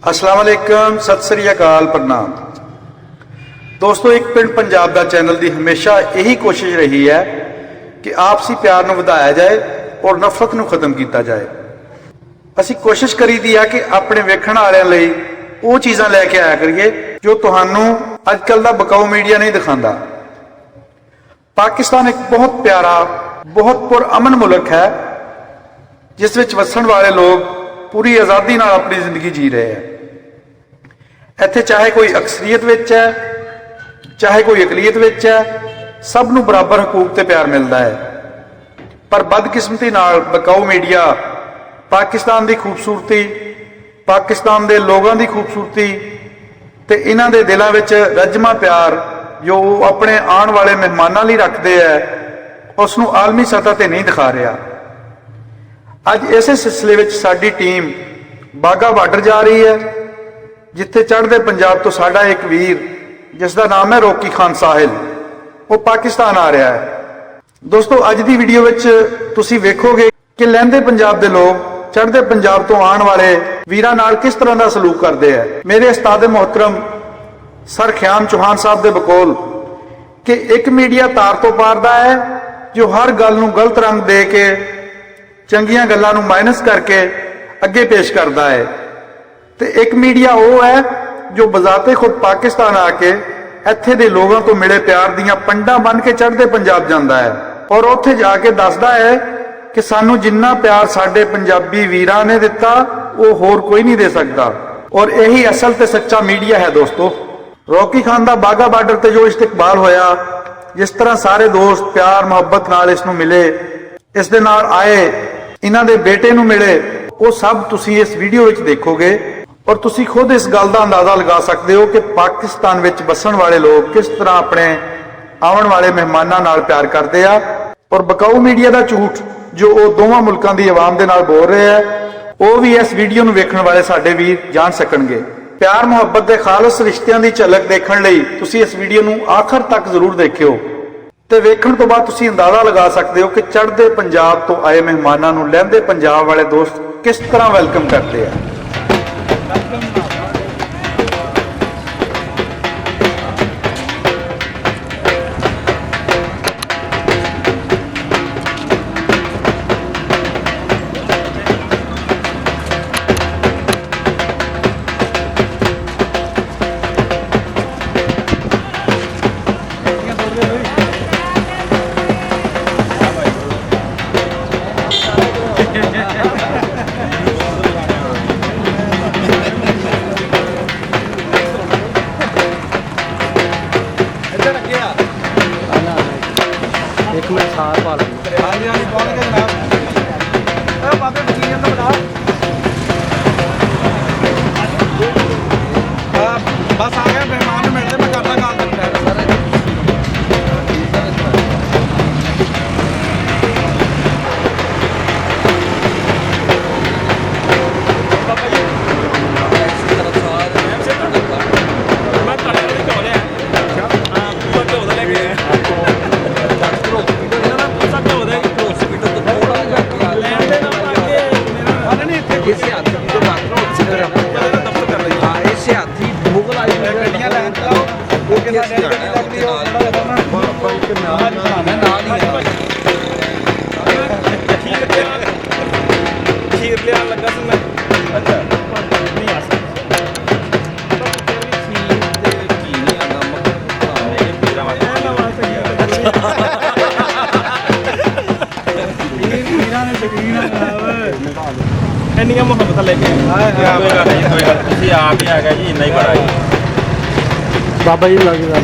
अस्सलाम वालेकुम, सत श्री अकाल, प्रणाम दोस्तों। एक पिंड पंजाब का चैनल की हमेशा यही कोशिश रही है कि आपसी प्यार को वधाया जाए और नफरत को खत्म किया जाए। असी कोशिश करी दी है कि अपने वेखण वालियां लई वो चीज़ां लैके आया करिए जो तुहानू अजकल का बकाऊ मीडिया नहीं दिखाता। पाकिस्तान एक बहुत प्यारा, बहुत पुरअमन मुल्क है जिस विच वसण वाले लोग पूरी आज़ादी नाल अपनी जिंदगी जी रहे हैं। इत्थे चाहे कोई अक्सरीयत विच है, चाहे कोई अकलीयत विच है, सब नूं बराबर हकूक ते प्यार मिलता है। पर बदकिस्मती नाल बकाऊ मीडिया पाकिस्तान की खूबसूरती, पाकिस्तान के लोगों की खूबसूरती ते इन्हां दे दिलां विच रजमा प्यार जो अपने आने वाले मेहमानां लई रखते हैं उसनूं आलमी सतह ते नहीं दिखा रहा। अज इस सिलसिले विच साडी टीम बाघा बार्डर जा रही है जिथे चढ़ते पंजाब तो साडा एक वीर जिसका नाम है रॉकी खान साहिल, वो पाकिस्तान आ रहा है। दोस्तों अज की वीडियो विच तुसीं वेखोगे कि लहंदे पंजाब के लोग चढ़ते पंजाब तो आने वाले वीरां नाल किस तरह का सलूक करते हैं। मेरे उस्ताद मोहतरम सर ख्याम चौहान साहब के बकोल कि एक मीडिया तार तो पारदा है जो हर गल नूं गलत रंग दे के चंगियां गल्लां नूं माइनस करके अगे पेश करता है, तो एक मीडिया वो है जो बजाते खुद पाकिस्तान आके इत्थे दे लोगों तो मिले प्यार दियां पंडा बन के चढ़ते पंजाब जाता है और उत्थे जाके दसदा है कि सानू जिन्ना प्यार साडे पंजाबी वीरां ने दिता वो होर कोई नहीं दे सकता। और यही असल ते सच्चा मीडिया है। दोस्तों रॉकी खान का बाघा बार्डर ते जो इस्तकबाल होया, जिस तरह सारे दोस्त प्यार मुहब्बत नाल इसनूं मिले, इस दे नाल आए, इन्हां दे बेटे नूं मिले, वो सब तुसीं इस वीडियो विच देखोगे और तुसीं खुद इस गल का अंदाजा लगा सकते हो कि पाकिस्तान विच बसण वाले लोग किस तरह अपने आने वाले मेहमानां नाल प्यार करते हैं। और बकाऊ मीडिया का झूठ जो वो दोवां मुल्कां दी आवाम दे नाल बोल रहे हैं वो भी इस वीडियो नूं वेखण वाले साडे वीर जान सकणगे। प्यार मुहब्बत के खालस रिश्तियां की झलक देखण लई तुसीं इस वीडियो नूं आखिर तक जरूर देखियो ते वेखण तो बाद तुसीं अंदाजा लगा सकते हो कि चढ़ते पंजाब तो आए मेहमानां नूं लहंदे पंजाब वाले दोस्त किस तरह वेलकम करते हैं। एक मिनट साथ पा लो। हाँ जी पहुँच गए जनाब। बाबे वकील तो बताओ। बस आ गया मेहमान मिलते मैं करना काम करता है सर। ਇੰਨੀਆਂ ਮੁਹੱਬਤਾਂ ਲੈ ਕੇ ਕੋਈ ਗੱਲ ਤੁਸੀਂ ਆਪ ਹੀ ਆ ਗਏ ਜੀ, ਇੰਨਾ ਹੀ ਬੜਾ ਜੀ। ਬਾਬਾ ਜੀ ਲੱਗ ਗੱਲ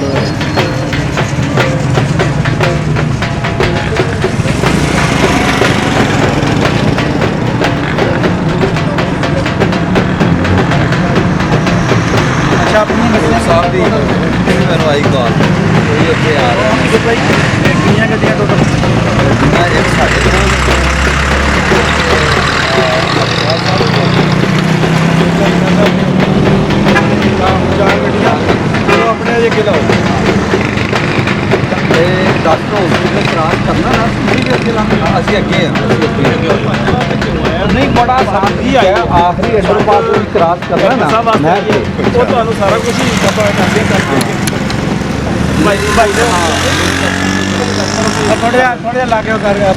ਅੱਛਾ ਆਪਣੀ ਸਾਹਿਬ ਦੀ ਮੈਨੂੰ ਆਈ ਕਾਲ ਕੋਈ ਉੱਥੇ ਆ ਰਿਹਾ ਕਿੰਨੀਆਂ ਗੱਡੀਆਂ ਟੋਟਲ ਇੱਕ ਸਾਡੇ ਕੋਲ अपने अगे लाओ 10 हॉस्पिटल क्रॉस करना ना, अगे ਨਹੀਂ ਬੜਾ ਸਾਥੀ ਆਇਆ ਆਖਰੀ ਅੰਡਰਪਾਸ ਨੂੰ ਕ੍ਰਾਸ ਕਰਨਾ ਨਾ ਨਹਿਰ ਤੇ ਉਹ ਤੁਹਾਨੂੰ ਸਾਰਾ ਕੁਝ ਹੀ ਪਤਾ ਕਰਦੇ ਕਰਕੇ ਭਾਈ ਥੋੜ੍ਹਾ ਲਾ ਕੇ ਕਰ ਰਿਹਾ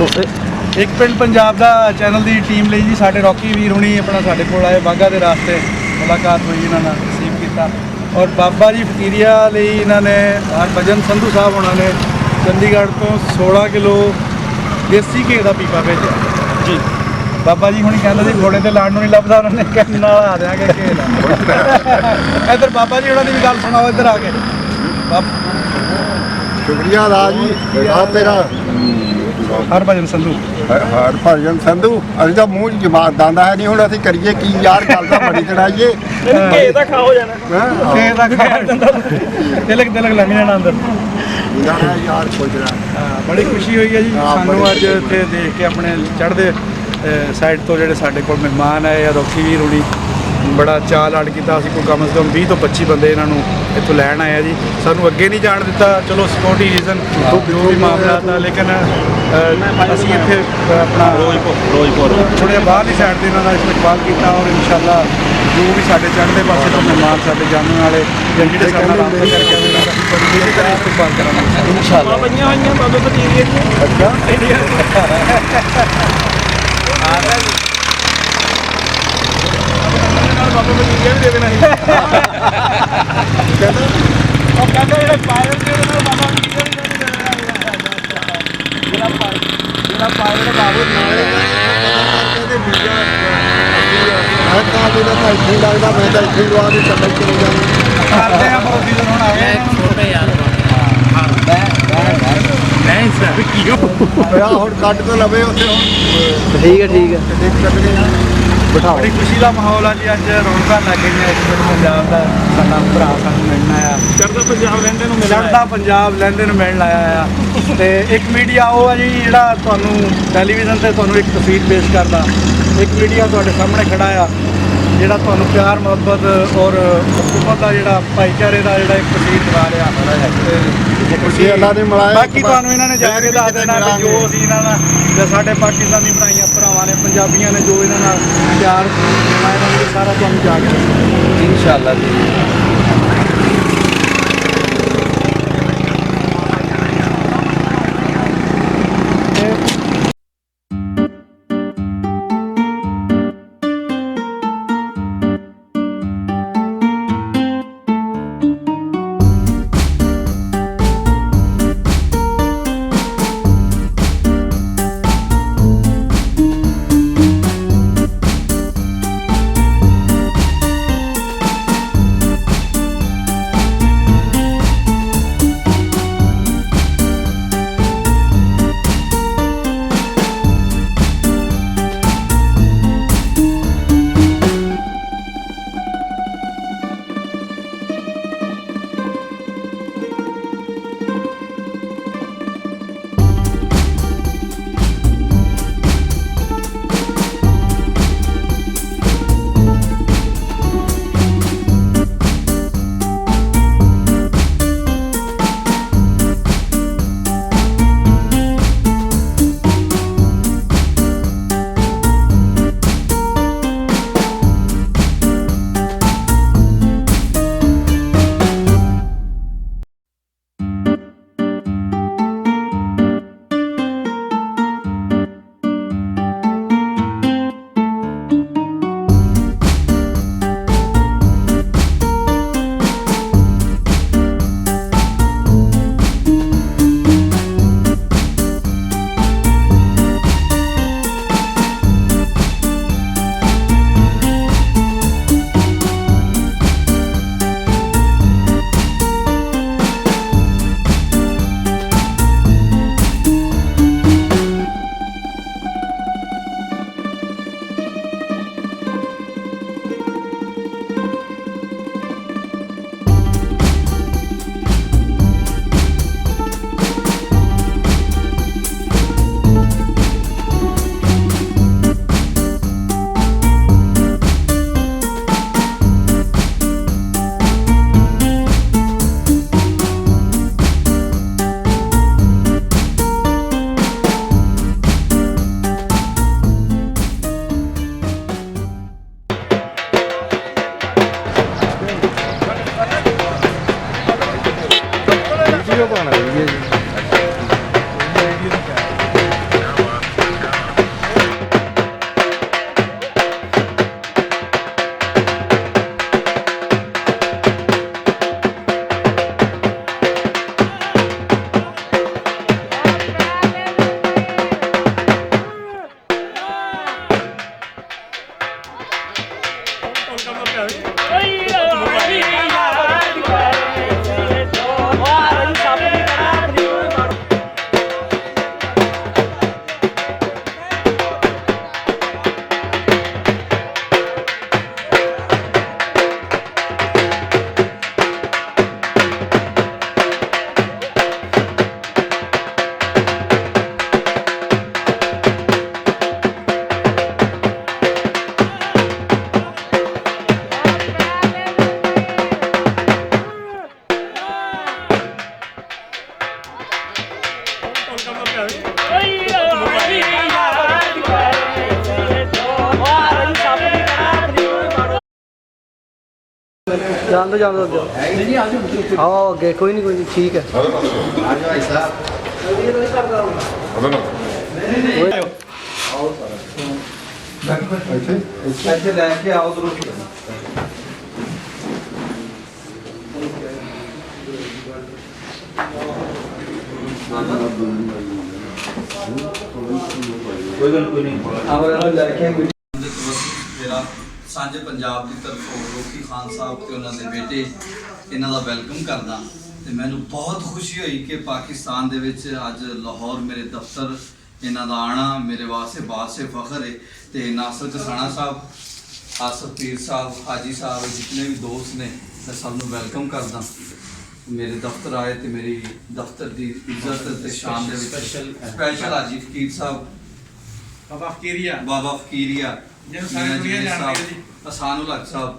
ਇੱਕ ਪਿੰਡ ਪੰਜਾਬ ਦਾ ਚੈਨਲ ਦੀ ਟੀਮ ਲਈ ਜੀ ਸਾਡੇ ਰੌਕੀ ਵੀਰ ਹੁਣੀ ਆਪਣਾ ਸਾਡੇ ਕੋਲ ਆਏ ਬਾਗਾ ਦੇ ਰਾਸਤੇ ਮੁਲਾਕਾਤ ਹੋਈ ਇਹਨਾਂ ਨਾਲ ਰਿਸੀਵ ਕੀਤਾ ਔਰ ਬਾਬਾ ਜੀ ਫਕੀਰੀਆ ਲਈ ਇਹਨਾਂ ਨੇ ਹਰਭਜਨ ਸੰਧੂ ਸਾਹਿਬ ਉਹਨਾਂ ਨੇ ਚੰਡੀਗੜ੍ਹ ਤੋਂ 16 ਕਿਲੋ ਦੇਸੀ ਘੀ ਦਾ ਪੀਪਾ ਭੇਜਿਆ ਜੀ ਬਾਬਾ ਜੀ ਹੁਣੀ ਕਹਿੰਦੇ ਸੀ ਘੋੜੇ ਤੇ ਲਾਣ ਨੂੰ ਨਹੀਂ ਲੱਭਦਾ ਉਹਨਾਂ ਨੇ ਕਹਿਣ ਨਾਲ ਆ ਦਿਆਂਗੇ ਘੀ ਦਾ ਇੱਧਰ ਬਾਬਾ ਜੀ ਉਹਨਾਂ ਦੀ ਵੀ ਗੱਲ ਸੁਣਾਓ ਇੱਧਰ ਆ ਕੇ ਸ਼ੁਕਰੀਆ ਦਾ ਜੀ ਆ ਤੇਰਾ ਹਰਭਜਨ ਸੰਧੂ ਹਰਭਜਨ ਸੰਧੂ ਅਸੀਂ ਤਾਂ ਮੂੰਹ 'ਚ ਜਮਾਤ ਦਾਂਦਾ ਹੈ ਨਹੀਂ ਹੁਣ ਅਸੀਂ ਕਰੀਏ ਕੀ ਯਾਰ ਗੱਲ ਤਾਂ ਬੜੀ ਚੜਾਈਏ ਘੇ ਦਾ ਖਾ ਹੋ ਜਾਣਾ ਘੇ ਦਾ ਖਾ ਜਾਂਦਾ ਤਿਲਕ ਲੰਘ ਜਾਣਾ ਅੰਦਰ ਯਾਰ ਖੋਜਣਾ ਬੜੀ ਖੁਸ਼ੀ ਹੋਈ ਹੈ ਜੀ ਸਾਨੂੰ ਅੱਜ ਇੱਥੇ ਦੇਖ ਕੇ ਆਪਣੇ ਚੜ੍ਹਦੇ ਸਾਈਡ ਤੋਂ ਜਿਹੜੇ ਸਾਡੇ ਕੋਲ ਮਹਿਮਾਨ ਆਏ ਆ ਰੌਕੀ ਵੀਰ ਹੁਣੀ ਬੜਾ ਚਾਅ ਲਾਡ ਕੀਤਾ ਅਸੀਂ ਕੋਈ ਕਮ ਸੇ ਕਮ 20 ਤੋਂ 25 ਬੰਦੇ ਇਹਨਾਂ ਨੂੰ ਇੱਥੋਂ ਲੈਣ ਆਏ ਆ ਜੀ ਸਾਨੂੰ ਅੱਗੇ ਨਹੀਂ ਜਾਣ ਦਿੱਤਾ ਚਲੋ ਸਿਕਿਉਰਿਟੀ ਰੀਜ਼ਨ ਜੋ ਵੀ ਮਾਮਲਾ ਤਾਂ ਲੇਕਿਨ ਅਸੀਂ ਇੱਥੇ ਆਪਣਾ ਰੋਜ਼ਪੁਰ ਥੋੜ੍ਹਾ ਜਿਹਾ ਬਾਹਰਲੀ ਸਾਈਡ ਤੇ ਇਹਨਾਂ ਦਾ ਇਸਤਕਬਾਲ ਕੀਤਾ ਔਰ ਇਨਸ਼ਾਅੱਲਾ ਜੋ ਵੀ ਸਾਡੇ ਚੜ੍ਹਦੇ ਪਾਸੇ ਤੋਂ ਮਹਿਮਾਨ ਸਾਡੇ ਜਾਣਨ ਵਾਲੇ ਜਾਂ ਜਿਹੜੇ ਸਾਡੇ ਨਾਲ ਰਾਬਤਾ ਕਰਕੇ ਆਉਂਦੇ ਉਹਨਾਂ ਦਾ ਅਸੀਂ ਬੜੀ ਇਸੇ ਤਰ੍ਹਾਂ ਇਸਤਕਬਾਲ ਕਰਾਂਗੇ ਇਨਸ਼ਾਅੱਲਾ ਪਈਆਂ ਹੋਈਆਂ ਬਾਬੇ ਫਕੀਰੀਏ ਦੀਆਂ ਅੱਛਾ ਬਾਬਾ ਫਕੀਰੀਆ ਵੀ ਦੇ ਦੇਣਾ ਸੀ ਉਹ ਕਹਿੰਦਾ ਜਿਹੜੇ ਪਾਇਲਟ ਨੇ ਉਹਨਾਂ ਨੂੰ ਬਾਬਾ ਫਕੀਰੀਆ ਵੀ ਦੇ ਦੇਣਾ ਜਿਹੜਾ ਪਾਇਲਟ ਬਾਬੂ ਨਾਲ ਮੈਂ ਤਾਂ ਜਿਹੜਾ ਤਾਂ ਇੱਥੇ ਲੱਗਦਾ ਮੈਂ ਤਾਂ ਇੱਥੇ ਲਵਾ ਕੇ ਚੱਲ ਚਲੇ ਜਾਣਾ ਕਰਦੇ ਆ ਬਰੋਦੀ ਦੇ ਹੁਣ ਆ ਗਏ ਛੋਟੇ ਯਾਰ ਨਹੀਂ ਸਰ ਕਿਉਂ ਹੋਇਆ ਹੁਣ ਕੱਢ ਤੋਂ ਲਵੇ ਉੱਥੇ ਹੁਣ ਠੀਕ ਹੈ ਦੇਖ ਸਕਦੇ ਆ ਬਿਠਾਓ ਬੜੀ ਖੁਸ਼ੀ ਦਾ ਮਾਹੌਲ ਆ ਜੀ ਅੱਜ ਰੌਣਕਾਂ ਲੱਗ ਗਈਆਂ ਇਸ ਵੇਲੇ ਪੰਜਾਬ ਦਾ ਸਾਡਾ ਭਰਾ ਸਾਨੂੰ ਮਿਲਣ ਆਇਆ ਚੜ੍ਹਦਾ ਪੰਜਾਬ ਲਹਿੰਦੇ ਨੂੰ ਮਿਲਣ ਚੜ੍ਹਦਾ ਪੰਜਾਬ ਲਹਿੰਦੇ ਨੂੰ ਮਿਲਣ ਆਇਆ ਆ ਤੇ ਇੱਕ ਮੀਡੀਆ ਉਹ ਆ ਜੀ ਜਿਹੜਾ ਤੁਹਾਨੂੰ ਟੈਲੀਵਿਜ਼ਨ ਤੇ ਤੁਹਾਨੂੰ ਇੱਕ ਤਸਵੀਰ ਪੇਸ਼ ਕਰਦਾ ਇੱਕ ਮੀਡੀਆ ਤੁਹਾਡੇ ਸਾਹਮਣੇ ਖੜਾ ਆ ਜਿਹੜਾ ਤੁਹਾਨੂੰ ਪਿਆਰ ਮੁਹੱਬਤ ਔਰ ਹਕੂਮਤ ਦਾ ਜਿਹੜਾ ਭਾਈਚਾਰੇ ਦਾ ਜਿਹੜਾ ਇੱਕ ਤਸਵੀਰ ਦਿਖਾ ਰਿਹਾ ਤੇ ਖੁਸ਼ੀ ਅੱਲਾ ਨੇ ਮਿਲਾਇਆ ਬਾਕੀ ਤੁਹਾਨੂੰ ਇਹਨਾਂ ਨੇ ਜਾ ਕੇ ਦੱਸ ਦੇਣਾ ਕਿ ਜੋ ਅਸੀਂ ਇਹਨਾਂ ਨਾਲ ਜਾਂ ਸਾਡੇ ਪਾਕਿਸਤਾਨੀ ਭਰਾਈਆਂ ਭਰਾਵਾਂ ਨੇ ਪੰਜਾਬੀਆਂ ਨੇ ਜੋ ਇਹਨਾਂ ਨਾਲ ਪਿਆਰ ਦਿਖਾਇਆ ਇਹਨਾਂ ਨੂੰ ਸਾਰਾ ਤੁਹਾਨੂੰ ਜਾ ਕੇ ਦੱਸਣਾ ਇਨਸ਼ਾਅੱਲਾ ਜੀ ਪਾਣਾ ਵੀਡੀਓ ਜੀ। ਜਾਣ ਦੋ ਜੀ ਆਓ ਅੱਗੇ ਕੋਈ ਨਹੀਂ ਠੀਕ ਹੈ। ਇੱਥੇ ਲੈ ਕੇ ਆਓ ਜ਼ਰੂਰ। ਕੋਈ ਗੱਲ ਨਹੀਂ ਆਵਾਂ ਲੈ ਕੇ ਮੇਰਾ ਸਾਂਝੇ ਪੰਜਾਬ ਦੀ ਤਰਫੋਂ ਰੋਕੀ ਖਾਨ ਸਾਹਿਬ ਤੇ ਉਹਨਾਂ ਦੇ ਬੇਟੇ ਇਹਨਾਂ ਦਾ ਵੈਲਕਮ ਕਰਦਾ ਤੇ ਮੈਨੂੰ ਬਹੁਤ ਖੁਸ਼ੀ ਹੋਈ ਕਿ ਪਾਕਿਸਤਾਨ ਦੇ ਵਿੱਚ ਅੱਜ ਲਾਹੌਰ ਮੇਰੇ ਦਫ਼ਤਰ ਇਹਨਾਂ ਦਾ ਆਣਾ ਮੇਰੇ ਵਾਸਤੇ ਬਾਸੇ ਫਖਰ ਹੈ। ਤੇ ਨਾਸਰ ਕਸਾਣਾ ਸਾਹਿਬ, ਆਸਫ ਪੀਰ ਸਾਹਿਬ, ਹਾਜੀ ਸਾਹਿਬ, ਜਿਤਨੇ ਵੀ ਦੋਸਤ ਨੇ ਮੈਂ ਸਭ ਨੂੰ ਵੈਲਕਮ ਕਰਦਾ। ਮੇਰੇ ਦਫ਼ਤਰ ਆਏ ਤੇ ਮੇਰੀ ਦਫ਼ਤਰ ਦੀ ਇੱਜ਼ਤ ਤੇ ਸ਼ਾਨ ਦੇ ਵਿੱਚ ਸਪੈਸ਼ਲ ਹਾਜੀ ਫਕੀਰ ਸਾਹਿਬ, ਬਾਬਾ ਫਕੀਰੀਆ ਜਿਹਨੂੰ ਸਾਰੇ ਦੁਨੀਆ ਜਾਣਦੇ ਜੀ, ਅਸਾਨੁਲ ਹਕ ਸਾਹਿਬ,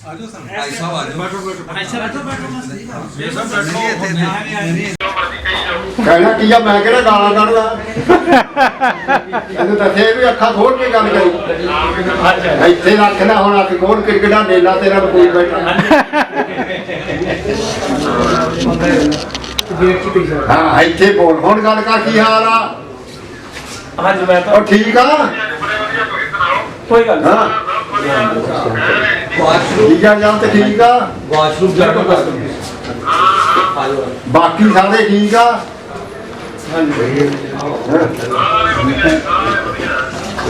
ਆਜੋ ਸਾਹਿਬ, ਭਾਈ ਸਾਹਿਬ ਆਜੋ, ਕਹਿਣਾ ਕੀ ਆ, ਮੈਂ ਕਿਹੜਾ ਗਾਲਾਂ ਕੱਢਦਾ। ਇਹਨੂੰ ਦੱਸੇ ਵੀ ਅੱਖਾਂ ਖੋਲ ਕੇ ਗੱਲ ਕਰੀ। ਇੱਥੇ ਰੱਖਣਾ ਹੁਣ ਅੱਖ ਖੋਲ ਕੇ ਕਿਹੜਾ ਨੇਲਾ ਤੇਰਾ ਕੋਈ ਬੈਠਾ। ਹਾਂ ਇੱਥੇ ਬੋਲ ਹੁਣ ਗੱਲ ਕਰ, ਕੀ ਹਾਲ ਆ? ਹਾਂਜੀ ਮੈਂ ਤਾਂ ਉਹ ਠੀਕ ਆ? ਕੋਈ ਗੱਲ ਨਹੀਂ। ਹਾਂ ਠੀਕ ਆ ਜਾਂ ਤੇ ਠੀਕ ਆ? ਵਾਸ਼ਰੂਮ ਜਾ ਕੇ ਬਾਕੀ ਸਾਰੇ ਠੀਕ ਆ?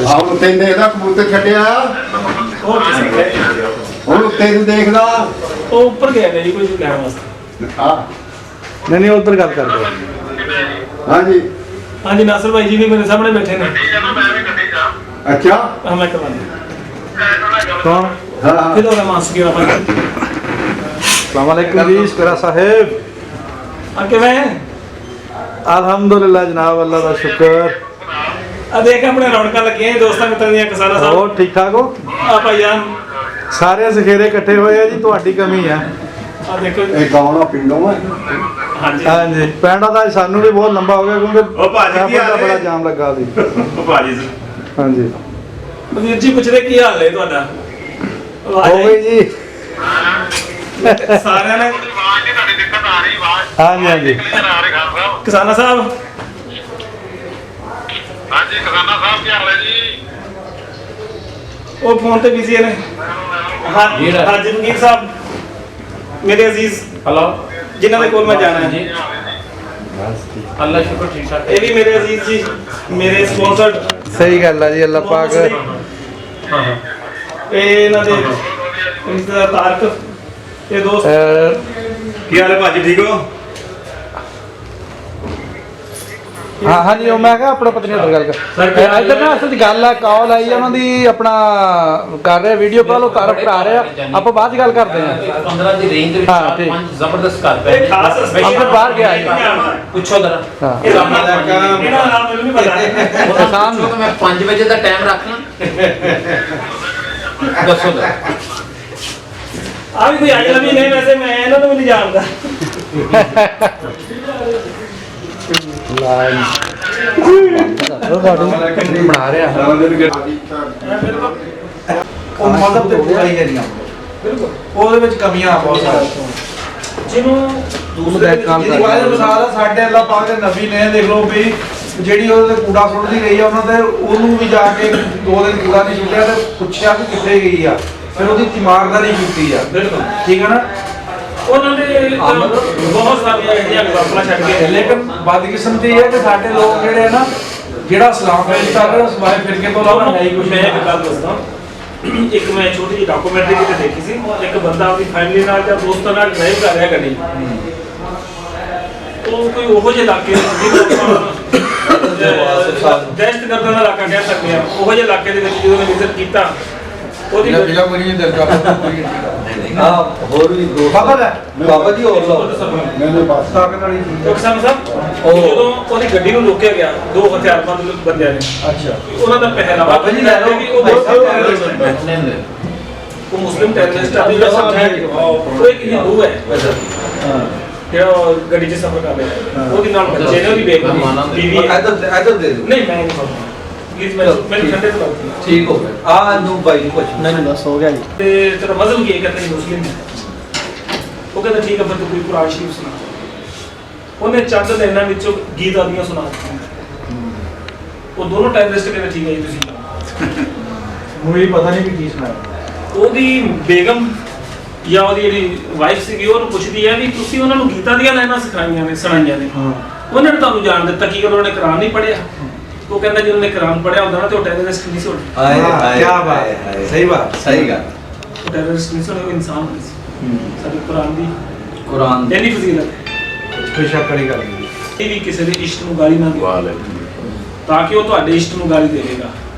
ਆਹ ਉੱਤੇ ਦੇਖਦਾ ਕਬੂਤਰ ਛੱਡਿਆ, ਉਹ ਕਿਸੇ ਗਏ ਹੁਣ ਉੱਤੇ ਨੂੰ ਦੇਖਦਾ। ਉਹ ਉੱਪਰ ਗਿਆ ਨੇ ਜੀ ਕੋਈ ਲੈਣ ਵਾਸਤੇ। ਹਾਂ ਨਹੀਂ ਉਧਰ ਗੱਲ ਕਰਦੇ। ਹਾਂਜੀ ਹਾਂਜੀ ਨਾਸਰ ਭਾਈ ਜੀ ਵੀ ਮੇਰੇ ਸਾਹਮਣੇ ਬੈਠੇ ਨੇ। ਅੱਛਾ ਹਾਂ ਮੈਂ ਕਰਵਾਉਂਦਾ। ਕੌਣ? ਹਾਂ ਫਿਰ ਉਹਦਾ ਮਾਸ ਕੀ ਆਪਾਂ अस्सलाम वालेकुम जी स्करा साहेब। ਆ ਕਿਵੇਂ अल्हम्दुलिल्लाह जनाब, अल्लाह का शुक्र। ਆ ਦੇਖ ਆਪਣੇ ਰੌਣਕਾਂ ਲੱਗੀਆਂ ਦੋਸਤਾਂ ਮਿੱਤਰਾਂ ਦੀਆਂ ਕਿਸਾਨਾਂ ਸਾਹਿਬ। ਹੋਰ ਠੀਕ ਠਾਕ ਹੋ? ਆ ਭਾਈਆਂ ਸਾਰੇ ਜ਼ਖੀਰੇ ਇਕੱਠੇ ਹੋਏ ਆ ਜੀ, ਤੁਹਾਡੀ ਕਮੀ ਆ। ਆ ਦੇਖੋ ਇਹ ਗਾਉਣਾ ਪਿੰਡੋਂ ਹੈ। ਹਾਂਜੀ ਹਾਂਜੀ ਪੈਂਡਾ ਦਾ ਸਾਨੂੰ ਵੀ ਬਹੁਤ ਲੰਬਾ ਹੋ ਗਿਆ ਕਿਉਂਕਿ ਉਹ ਭਾਜੀ ਕੀ ਹਾਲ ਦਾ ਹੈ? ਬੜਾ ਜਾਮ ਲੱਗਾ ਸੀ। ਉਹ ਭਾਜੀ ਹਾਂਜੀ ਵੀਰ ਜੀ ਪੁੱਛਦੇ ਕੀ ਹਾਲ ਹੈ ਤੁਹਾਡਾ? ਹੋ ਗਈ ਜੀ। ਸਾਰਿਆਂ ਨੇ ਹਾਂਜੀ ਹਾਂਜੀ ਕਿਸਾਨਾਂ ਸਾਹਿਬ ਉਹ ਫੋਨ ਤੇ ਬਿਜ਼ੀ ਨੇ। ਹਾਂਜੀ ਹਾਂਜੀ ਵਕੀਲ ਸਾਹਿਬ ਮੇਰੇ ਅਜ਼ੀਜ਼ ਹਲੋ ਜਿਨ੍ਹਾਂ ਦੇ ਕੋਲ ਮੈਂ ਜਾਣਾ ਹੈ ਜੀ। ਅੱਲਾ ਸ਼ੁਕਰ ਠੀਕ ਠਾਕ। ਇਹ ਵੀ ਮੇਰੇ ਅਜ਼ੀਜ਼ ਜੀ, ਮੇਰੇ ਸਪਾਂਸਰਡ। ਸਹੀ ਗੱਲ ਆ ਜੀ, ਅੱਲਾਹ ਪਾਕ। ਇਹ ਇਹਨਾਂ ਦੇ ਰਿਸ਼ਤੇਦਾਰ ਤਾਰਕ, ਇਹ ਦੋਸਤ। ਕੀ ਹਾਲ ਹੈ ਭਾਜੀ, ਠੀਕ ਹੋ? ਹਾਂ ਹਾਂਜੀ ਉਹ ਮੈਂ ਕਿਹਾ ਆਪਣਾ ਪਤਨੀ ਨਾਲ ਗੱਲ ਕਰ। ਇੱਧਰ ਨਾ ਅਸਲ 'ਚ ਗੱਲ ਆ, ਕਾਲ ਆਈ ਉਹਨਾਂ ਦੀ, ਆਪਣਾ ਕਰ ਰਿਹਾ ਵੀਡੀਓ ਕਾਲ, ਉਹ ਘਰ ਭਰਾ ਰਿਹਾ, ਆਪਾਂ ਬਾਅਦ 'ਚ ਗੱਲ ਕਰਦੇ ਹਾਂ। 15 ਦੀ ਰੇਂਜ ਦੇ ਵਿੱਚ ਹਾਂ, ਠੀਕ। 5 ਜ਼ਬਰਦਸਤ ਕਰ ਇਹ ਖਾਸ ਪਏ। ਸਪੈਸ਼ਲ ਅੰਦਰ ਬਾਹਰ ਗਿਆ ਜੀ। ਪੁੱਛੋ ਜ਼ਰਾ ਹਾਂ ਇਹਦਾ ਨਾਮ ਮੈਨੂੰ ਨਹੀਂ ਪਤਾ। ਉਹਦਾ ਸਾਹਮਣੇ ਤਾਂ ਮੈਂ 5 ਵਜੇ ਦਾ ਟਾਈਮ ਰੱਖਣਾ। ਦੱਸੋ ਜ਼ਰਾ। ਆ ਵੀ ਕੋਈ ਅਜਨਬੀ ਨਹੀਂ, ਵੈਸੇ ਮੈਂ ਇਹਨਾਂ ਨੂੰ ਵੀ ਨਹੀਂ ਜਾਣਦਾ। ਬਣਾ ਰਿਹਾ ਉਹ ਮਤਲਬ ਤੇ ਬੁਰਾਈ ਹੈ ਨਹੀਂ, ਉਹਦੇ ਵਿੱਚ ਕਮੀਆਂ ਬਹੁਤ ਸਾਰੀਆਂ। ਜਿਹਨੂੰ ਦੂਸਰੇ ਵਾਇਰਲ ਮਿਸਾਲ ਆ ਸਾਡੇ ਅੱਲਾਹ ਪਾਕ ਦੇ ਨਬੀ ਨੇ ਦੇਖ ਲਓ ਵੀ ਜਿਹੜੀ ਉਹਦੇ ਕੂੜਾ ਸੁੱਟਦੀ ਗਈ ਆ ਉਹਨਾਂ ਦੇ ਉਹਨੂੰ ਵੀ ਜਾ ਕੇ 2 ਦਿਨ ਕੂੜਾ ਨਹੀਂ ਸੁੱਟਿਆ ਤੇ ਪੁੱਛਿਆ ਕਿ ਕਿੱਥੇ ਗਈ ਆ, ਫਿਰ ਉਹਦੀ ਤਿਮਾਰਦਾਰੀ ਕੀਤੀ ਆ। ਬਿਲਕੁਲ ਠੀਕ ਹੈ ਨਾ। ਉਹਨਾਂ ਨੇ ਬਹੁਤ ਸਾਰੀਆਂ ਇਹਦੀਆਂ ਐਗਜ਼ਾਮਪਲਾਂ ਛੱਡ ਕੇ ਲੇਕਿਨ ਬਦਕਿਸਮਤੀ ਇਹ ਹੈ ਕਿ ਸਾਡੇ ਲੋਕ ਜਿਹੜੇ ਆ ਨਾ ਜਿਹੜਾ ਇਸਲਾਮ ਪੇਸ਼ ਕਰ ਰਹੇ ਉਸ ਬਾਰੇ ਫਿਰਕੇ ਤੋਂ ਇਲਾਵਾ ਹੈ ਹੀ ਕੁਝ ਮੈਂ ਇੱਕ ਗੱਲ ਦੱਸਦਾ। ਇੱਕ ਮੈਂ ਛੋਟੀ ਜਿਹੀ ਡਾਕੂਮੈਂਟਰੀ ਕਿਤੇ ਦੇਖੀ ਸੀ, ਇੱਕ ਬੰਦਾ ਆਪਣੀ ਫੈਮਿਲੀ ਨਾਲ ਜਾਂ ਦੋਸਤਾਂ ਨਾਲ ਡਰਾਈਵ ਕਰ ਰਿਹਾ ਗੱਡੀ, ਉਹ ਕੋਈ ਉਹੋ ਜਿਹੇ ਇਲਾਕੇ ਦਹਿਸ਼ਤ ਗਰਦਾਂ ਦਾ ਇਲਾਕਾ ਕਹਿ ਸਕਦੇ ਆ, ਉਹੋ ਜਿਹੇ ਇਲਾਕੇ ਦੇ ਵਿੱਚ ਜਦੋਂ ਮੈਂ ਵਿਜ਼ਿਟ ਕੀਤਾ ਉਹਦੀ ਜਿਹੜਾ ਕੋਈ ਨਹੀਂ ਦਿਲ ਹੋਰ ਵੀ ਦੋ ਬਾਬਾ ਜੀ ਹੋਰ ਲਓ ਮੈਨੂੰ ਬਸ ਤਾਕਤ ਵਾਲੀ ਚੀਜ਼ ਡਾਕਟਰ ਸਾਹਿਬ ਜਦੋਂ ਉਹਦੀ ਗੱਡੀ ਨੂੰ ਰੋਕਿਆ ਗਿਆ 2 ਹਥਿਆਰਬੰਦ ਬੰਦਿਆਂ ਨੇ, ਅੱਛਾ ਉਹਨਾਂ ਦਾ ਪਹਿਰਾਵਾ ਬਾਬਾ ਜੀ ਲੈ ਲਓ ਕਿ ਉਹ ਮੁਸਲਿਮ ਟੈਰਰਿਸਟ ਆ, ਜਿਹੜਾ ਸਮਝਾਇਆ ਉਹ ਇੱਕ ਹਿੰਦੂ ਹੈ ਜਿਹੜਾ ਗੱਡੀ 'ਚ ਸਫ਼ਰ ਕਰ ਰਿਹਾ, ਉਹਦੇ ਨਾਲ ਬੱਚੇ ਨੇ, ਉਹਦੀ ਬੀਵੀ ਹੈ। ਇੱਧਰ ਦੇ ਦਿਓ। ਨਹੀਂ ਮੈਂ ਨਹੀਂ ਪੜ੍ਹਦਾ ਪਲੀਜ਼, ਮੈਨੂੰ ਠੰਡੇ ਤੋਂ ਲੱਗਦੀ ਠੀਕ ਹੋ ਗਿਆ ਆ ਨੂੰ ਬਾਈ ਨੂੰ ਪੁੱਛ ਨਹੀਂ ਬਸ ਹੋ ਗਿਆ ਜੀ। ਤੇ ਤੇਰਾ ਮਜ਼ਹਬ ਕੀ ਹੈ? ਕਹਿੰਦਾ ਜੀ ਮੁਸਲਿਮ ਹੈ। ਉਹ ਕਹਿੰਦਾ ਠੀਕ ਹੈ, ਫਿਰ ਤੂੰ ਕੋਈ ਕੁਰਾਨ ਸ਼ਰੀਫ ਸੁਣਾ। ਉਹਨੇ ਚੰਦ ਲਾਈਨਾਂ ਵਿੱਚੋਂ ਗੀਤ ਆਦੀਆਂ ਸੁਣਾ ਦਿੱਤੀਆਂ। ਉਹ ਦੋਨੋਂ ਟੈਰਰਿਸਟ ਕਹਿੰਦੇ ਠੀਕ ਹੈ ਜੀ ਤੁਸੀਂ। ਮੈਨੂੰ ਇਹ ਪਤਾ ਨਹੀਂ ਵੀ ਕੀ ਸੁਣਾਇਆ। ਉਹਦੀ ਬੇਗਮ ਜਾਂ ਉਹਦੀ ਜਿਹੜੀ ਵਾਈਫ ਸੀਗੀ ਉਹਨੂੰ ਪੁੱਛਦੀ ਹੈ ਵੀ ਤੁਸੀਂ ਉਹਨਾਂ ਨੂੰ ਗੀਤਾਂ ਦੀਆਂ ਲਾਈਨਾਂ ਸਿਖਾਈਆਂ ਨੇ, ਸੁਣਾਈਆਂ ਨੇ, ਉਹਨਾਂ ਨੇ ਤੁਹਾਨੂੰ ਜਾਣ ਦਿੱਤਾ ਕੀ ਉਹਨਾਂ ਨੇ ਕੁਰਾਨ ਨਹੀਂ ਪੜ੍ਹਿਆ? ਉਹ ਕਹਿੰਦਾ ਜੇ ਉਹਨੇ ਕੁਰਾਨ ਪੜ੍ਹਿਆ ਹੁੰਦਾ ਨਾ ਤੇ ਉਹ ਟੈਰਰਿਸਟ ਨਹੀਂ ਸੀ ਹੋਣਾ। ਹਾਏ ਹਾਏ ਕੀ ਬਾਤ, ਸਹੀ ਬਾਤ, ਸਹੀ ਗੱਲ। ਉਹ ਟੈਰਰਿਸਟ ਨਹੀਂ ਸੀ ਹੋਣਾ, ਉਹ ਇਨਸਾਨ ਨਹੀਂ ਸੀ। ਸਾਡੇ ਕੁਰਾਨ ਦੀ ਕੁਰਾਨ ਇੰਨੀ ਫਜ਼ੀਲਤ ਕੋਈ ਸ਼ੱਕ ਵਾਲੀ ਗੱਲ ਨਹੀਂ। ਇਹ ਵੀ ਕਿਸੇ ਦੇ ਇਸ਼ਟ ਨੂੰ ਗਾਲੀ ਨਾ ਦਿਓ ਤਾਂ ਕਿ ਉਹ ਤੁਹਾਡੇ ਇਸ਼ਟ ਨੂੰ ਗਾਲੀ ਦੇਵੇਗਾ।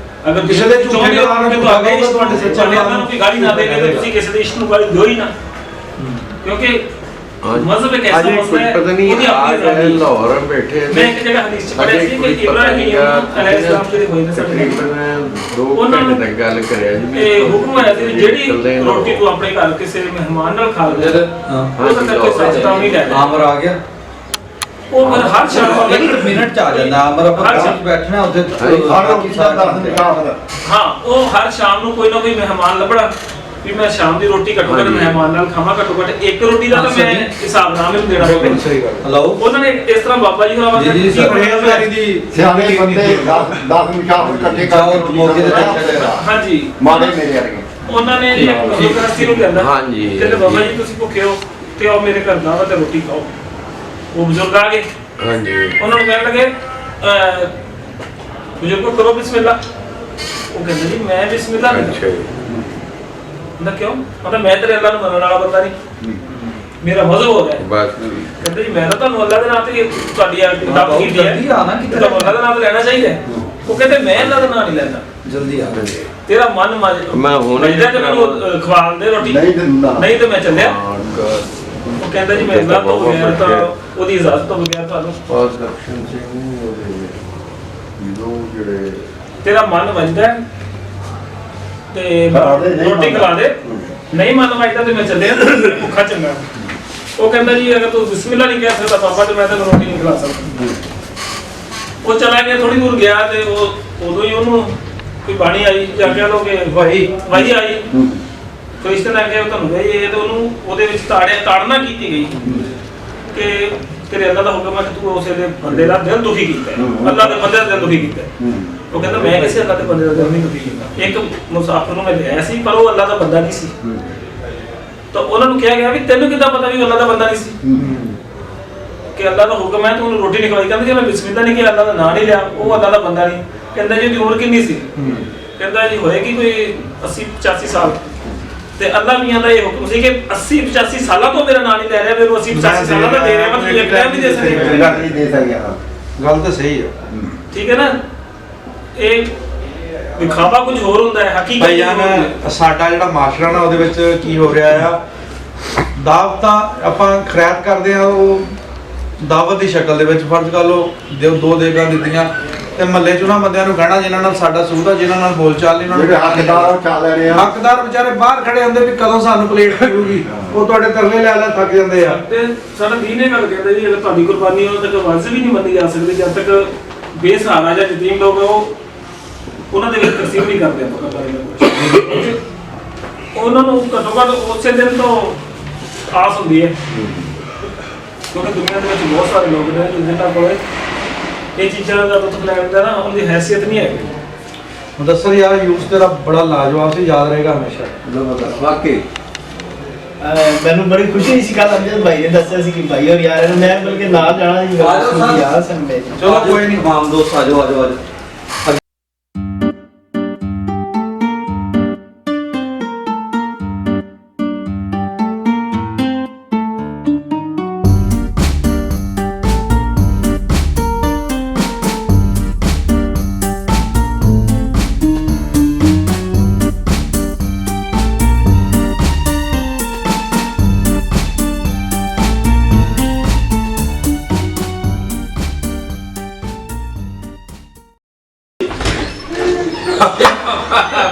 ਅਗਰ ਕਿਸੇ ਦੇ ਝੂਠੇ ਨਾਮ ਨੂੰ ਤੁਹਾਡੇ ਇਸ਼ਟ ਤੁਹਾਡੇ ਸੱਚੇ ਨਾਮ ਨੂੰ ਵੀ ਗਾਲੀ ਨਾ ਦੇਵੇ ਤਾਂ ਤੁਸੀਂ ਕਿਸੇ ਦੇ ਇਸ਼ਟ ਨੂੰ ਗਾਲੀ ਦਿਓ ਹੀ ਨਾ, ਕਿਉਂਕਿ ਮਜ਼ਹਬ ਇੱਕ ਐਸਾ ਮਸਲਾ ਹੈ ਉਹਦੀ ਆਪਣੀ ਆਜ਼ਾਦੀ। ਲਾਹੌਰ ਬੈਠੇ ਮੈਂ ਇੱਕ ਜਗ੍ਹਾ ਹਦੀਸ ਚ ਪੜ੍ਹਿਆ ਸੀ ਕਿ ਇਬਰਾਹੀਮ ਅਲੈਹਿਸਲਾਮ ਜਿਹੜੇ ਹੋਏ ਨੇ ਸਾਡੇ ਉਹਨਾਂ ਨੂੰ ਗੱਲ ਕਰਿਆ ਜੀ ਇਹ ਹੁਕਮ ਆਇਆ ਸੀ ਜਿਹੜੀ ਰੋਟੀ ਤੂੰ ਆਪਣੇ ਘਰ ਕਿਸੇ ਮਹਿਮਾਨ ਨਾਲ ਖਾ ਲੈ ਉਹ ਤਾਂ ਕਰਕੇ ਸੱਚ ਤਾਂ ਨਹੀਂ ਲੈ ਆਮਰ ਆ ਗਿਆ, ਉਹ ਫਿਰ ਹਰ ਸ਼ਾਮ ਇੱਕ ਮਿੰਟ ਚ ਆ ਜਾਂਦਾ ਆਮਰ। ਆਪਾਂ ਘਰ ਬੈਠਣਾ ਉੱਥੇ ਹਾਂ ਉਹ ਹਰ ਸ਼ਾਮ ਨੂੰ ਕੋਈ ਨਾ ਕੋਈ ਮਹਿਮਾਨ ਲੱਭਣਾ ਵੀ ਮੈਂ ਸ਼ਾਮ ਦੀ ਰੋਟੀ ਘੱਟੋ ਘੱਟ ਮਹਿਮਾਨ ਨਾਲ ਖਾਵਾਂ, ਘੱਟੋ ਘੱਟ ਇੱਕ ਰੋਟੀ ਦਾ ਤਾਂ ਮੈਂ ਹਿਸਾਬ ਨਾਲ ਮੈਨੂੰ ਦੇਣਾ ਪਵੇਗਾ। ਸਹੀ ਗੱਲ। ਹਲੋ ਉਹਨਾਂ ਨੇ ਇਸ ਤਰ੍ਹਾਂ ਬਾਬਾ ਜੀ ਹੋਰਾਂ ਵਾਸਤੇ ਜੀ, ਸਰ। ਦੀ ਸਿਆਣੇ ਬੰਦੇ 10 ਮੁਸ਼ਾਫਰ ਇਕੱਠੇ ਜਾਓ ਮੌਕੇ ਤੇ ਦੇਖਿਆ ਹਾਂਜੀ ਮਾੜੇ ਮੇਰੇ ਵਰਗੇ ਉਹਨਾਂ ਨੇ ਇੱਕ ਬਜ਼ੁਰਗ ਨੂੰ ਕਹਿੰਦਾ ਹਾਂਜੀ। ਕਹਿੰਦੇ ਬਾਬਾ ਜੀ ਤੁਸੀਂ ਭੁੱਖੇ ਹੋ ਤੇ ਆਓ ਮੇਰੇ ਘਰ ਦਾਵਾ ਤੇ ਰੋਟੀ ਖਾਓ। ਉਹ ਬਜ਼ੁਰਗ ਆ ਗਏ, ਹਾਂਜੀ ਉਹਨਾਂ ਨੂੰ ਕਹਿਣ ਲੱਗੇ ਬਜ਼ੁਰਗੋ ਕਰੋ ਬਿਸਮਿਲ੍ਲਾ। ਉਹ ਕਹਿੰਦੇ ਜੀ ਮੈਂ ਬਿਸਮਿਲ੍ਲਾ ਨਹੀਂ ਅੱਛਾ ਜੀ ਕਹਿੰਦਾ ਕਿਉਂ? ਕਹਿੰਦਾ ਮੈਂ ਤੇਰੇ ਅੱਲਾ ਨੂੰ ਮੰਨਣ ਵਾਲਾ ਬੰਦਾ ਨਹੀਂ, ਮੇਰਾ ਮਜ਼ਹਬ ਹੋ ਰਿਹਾ। ਬਸ ਕਹਿੰਦੇ ਜੀ ਮੈਂ ਤਾਂ ਤੁਹਾਨੂੰ ਅੱਲਾ ਦੇ ਨਾਂ ਤੇ ਤੁਹਾਡੀ ਕਿਤਾਬ ਕੀਤੀ ਹੈ, ਤੁਹਾਨੂੰ ਅੱਲਾ ਦਾ ਨਾਮ ਲੈਣਾ ਚਾਹੀਦਾ। ਉਹ ਕਹਿੰਦੇ ਮੈਂ ਅੱਲਾ ਦਾ ਨਾਮ ਨਹੀਂ ਲੈਂਦਾ, ਜਲਦੀ ਆ ਤੇਰਾ ਮਨ ਮੈਂ ਹੁਣ ਮਜਦਾ ਤੇ ਮੈਨੂੰ ਖਵਾਲ ਦੇ ਰੋਟੀ, ਨਹੀਂ ਦਿੰਦਾ। ਨਹੀਂ ਤੇ ਮੈਂ ਚੱਲਿਆ। ਉਹ ਕਹਿੰਦਾ ਜੀ ਮੈਂ ਅੱਲਾ ਤੋਂ ਬਗੈਰ ਤਾਂ ਉਹਦੀ ਇਜਾਜ਼ਤ ਤੋਂ ਬਗੈਰ ਤੁਹਾਨੂੰ ਪਾਸ ਲਕਸ਼ਣ ਸਿੰਘ ਉਹਦੇ ਜਿਹੜੇ ਤੇਰਾ ਮਨ ਵੱਜਦਾ ਤੇ ਰੋਟੀ ਖਿਲਾ ਦੇ, ਨਹੀਂ ਮਨ ਵੱਜਦਾ ਤੇ ਮੈਂ ਚੱਲਿਆ ਭੁੱਖਾ ਚੰਗਾ। ਉਹ ਕਹਿੰਦਾ ਜੀ ਅਗਰ ਤੂੰ ਬਿਸਮਿਲ੍ਲਾ ਨਹੀਂ ਕਹਿ ਸਕਦਾ ਬਾਬਾ ਤੇ ਮੈਂ ਤੈਨੂੰ ਰੋਟੀ ਨਹੀਂ ਖਿਲਾ ਸਕਦਾ। ਉਹ ਚਲਾ ਗਿਆ, ਥੋੜੀ ਦੂਰ ਗਿਆ ਤੇ ਉਹ ਉਦੋਂ ਹੀ ਉਹਨੂੰ ਕੋਈ ਬਾਣੀ ਆਈ ਜਾਂ ਕਹਿ ਲਓ ਕਿ ਵਹੀ ਆਈ ਕੋਈ ਇਸ ਤਰ੍ਹਾਂ ਕਿ ਤੁਹਾਨੂੰ ਗਈ ਇਹ ਤੇ ਉਹਨੂੰ ਉਹਦੇ ਵਿੱਚ ਤਾੜਨਾ ਕੀਤੀ ਗਈ ਕਿ ਤੇਰੇ ਅੱਲਾ ਦਾ ਹੁਕਮ ਹੈ ਕਿ ਤੂੰ ਉਸੇ ਦੇ ਬੰਦੇ ਦਾ ਦਿਲ ਦੁਖੀ ਕੀਤਾ ਹੈ, ਅੱਲਾ ਦੇ ਬੰਦੇ ਦਾ ਦਿਲ ਦੁਖੀ ਕੀਤਾ ਹੈ। ਉਹ ਕਹਿੰਦਾ ਮੈਂ ਕਿਸੇ ਅੱਲਾ ਦੇ ਬੰਦੇ ਦਾ ਦਿਲ ਨਹੀਂ ਦੁਖੀ ਕੀਤਾ। ਇੱਕ ਮੁਸਾਫਰ ਨੂੰ ਮੈਂ ਲਿਆਇਆ ਸੀ ਪਰ ਉਹ ਅੱਲਾ ਦਾ ਬੰਦਾ ਨਹੀਂ ਸੀ, ਤਾਂ ਉਹਨਾਂ ਨੂੰ ਕਿਹਾ ਗਿਆ ਵੀ ਤੈਨੂੰ ਕਿੱਦਾਂ ਪਤਾ ਵੀ ਅੱਲਾ ਦਾ ਬੰਦਾ ਨਹੀਂ ਸੀ ਕਿ ਅੱਲਾ ਦਾ ਹੁਕਮ ਹੈ ਤੂੰ ਉਹਨੂੰ ਰੋਟੀ ਨਹੀਂ ਖਵਾਈ? ਕਹਿੰਦਾ ਜੇ ਮੈਂ ਬਿਸਮਿਲ੍ਲਾ ਨਹੀਂ ਕਿਹਾ, ਅੱਲਾ ਦਾ ਨਾਂ ਨਹੀਂ ਲਿਆ, ਉਹ ਅੱਲਾ ਦਾ ਬੰਦਾ ਨਹੀਂ। ਕਹਿੰਦਾ ਜੀ ਉਹਦੀ ਉਮਰ ਕਿੰਨੀ ਸੀ? ਕਹਿੰਦਾ ਜੀ ਹੋਏਗੀ ਕੋਈ 80-85 ਸਾਲ। ਤੇ ਅੱਲਾ ਮੀਆਂ ਦਾ ਇਹ ਹੁਕਮ ਸੀ ਕਿ 80-85 ਸਾਲਾਂ ਤੋਂ ਮੇਰਾ ਨਾਂ ਨਹੀਂ ਲੈ ਰਿਹਾ, ਮੈਨੂੰ 80-85 ਸਾਲਾਂ ਦਾ ਦੇ ਰਿਹਾ, ਮੈਂ ਤੁਹਾਨੂੰ ਇੱਕ ਟਾਈਮ ਨਹੀਂ ਦੇ ਸਕਦਾ। ਨਹੀਂ ਦੇ ਸਕਦਾ। ਗੱਲ ਤਾਂ ਸਹੀ ਹੈ। ਠੀਕ ਹੈ ਨਾ, ਇਹ ਵਿਖਾਵਾ ਕੁਝ ਹੋਰ ਹੁੰਦਾ ਹੈ, ਹਕੀਕਤ ਕੁਝ ਹੋਰ ਹੁੰਦੀ ਹੈ। ਸਾਡਾ ਜਿਹੜਾ ਮਾਸ਼ਰਾ ਨਾ ਉਹਦੇ ਵਿੱਚ ਕੀ ਹੋ ਰਿਹਾ ਆ, ਦਾਵਤਾਂ ਆਪਾਂ ਖੈਰਾਤ ਕਰਦੇ ਆ, ਉਹ ਦਾਵਤ ਦੀ ਸ਼ਕਲ ਦੇ ਵਿੱਚ ਫਰਜ਼ ਕਰ ਲਓ ਦੋ ਦੇਗਾ ਦਿੱਤੀਆਂ ਤੇ ਮਹੱਲੇ ਚ ਉਹਨਾਂ ਬੰਦਿਆਂ ਨੂੰ ਕਹਿਣਾ ਜਿਨ੍ਹਾਂ ਨਾਲ ਸਾਡਾ ਸੂਤ ਆ, ਜਿਨ੍ਹਾਂ ਨਾਲ ਬੋਲਚਾਲ ਨਹੀਂ, ਉਹਨਾਂ ਜਿਹੜੇ ਹੱਕਦਾਰ ਚੱਲ ਰਹੇ ਆ, ਹੱਕਦਾਰ ਵਿਚਾਰੇ ਬਾਹਰ ਖੜੇ ਹੁੰਦੇ ਵੀ ਕਦੋਂ ਸਾਨੂੰ ਪਲੇਟ ਮਿਲੂਗੀ, ਉਹ ਤੁਹਾਡੇ ਤਰਲੇ ਲੈ ਲੈ ਥੱਕ ਜਾਂਦੇ ਆ। ਤੇ ਸਾਡਾ ਦੀਨ ਇਹ ਗੱਲ ਕਹਿੰਦਾ ਜੀ ਅਗਰ ਤੁਹਾਡੀ ਕੁਰਬਾਨੀ ਉਦੋਂ ਤੱਕ ਵਾਜਿਬ ਹੀ ਨਹੀਂ ਮੰਨੀ ਜਾ ਸਕਦੀ ਜਦ ਤੱਕ ਬੇਸਹਾਰਾ ਜਾਂ ਯਤੀਮ ਲੋਕ ਉਹ ਉਹਨਾਂ ਦੇ ਵਿੱਚ ਤਰਸੀਬ ਨਹੀਂ ਕਰਦੇ ਆਪਾਂ। ਉਹਨਾਂ ਨੂੰ ਘੱਟੋ ਘੱਟ ਉਸੇ ਦਿਨ ਤੋਂ ਆਸ ਹੁੰਦੀ ਹੈ ਕਿਉਂਕਿ ਦੁਨੀਆ ਦੇ ਵਿੱਚ ਬਹੁਤ ਸਾਰੇ ਲੋਕ ਨੇ ਜਿਨ੍ਹਾਂ ਕੋਲ ਇਹ ਚੀਜ਼ਾਂ ਦਾ ਲੁਤਫ ਲੈਣ ਦਾ ਨਾ ਉਹਦੀ ਹੈਸੀਅਤ ਨਹੀਂ ਹੈਗੀ। ਮੁਦੱਸਰ ਯਾਰ ਯੂਜ਼ ਤੇਰਾ ਬੜਾ ਲਾਜਵਾਬ ਸੀ, ਯਾਦ ਰਹੇਗਾ ਹਮੇਸ਼ਾ। ਵਾਕਈ ਮੈਨੂੰ ਬੜੀ ਖੁਸ਼ੀ ਸੀ ਕੱਲ ਅੰਜਦ ਭਾਈ ਨੇ ਦੱਸਿਆ ਸੀ ਕਿ ਭਾਈ ਔਰ ਯਾਰ ਮੈਂ ਬਲਕਿ ਨਾਲ ਜਾਣਾ ਸੀ ਯਾਰ ਸੰਡੇ ਚਲੋ ਕੋਈ ਨਹੀਂ। ਮਾਮ ਦੋਸਤ ਆ ਜਾਓ ਆ ਜਾਓ।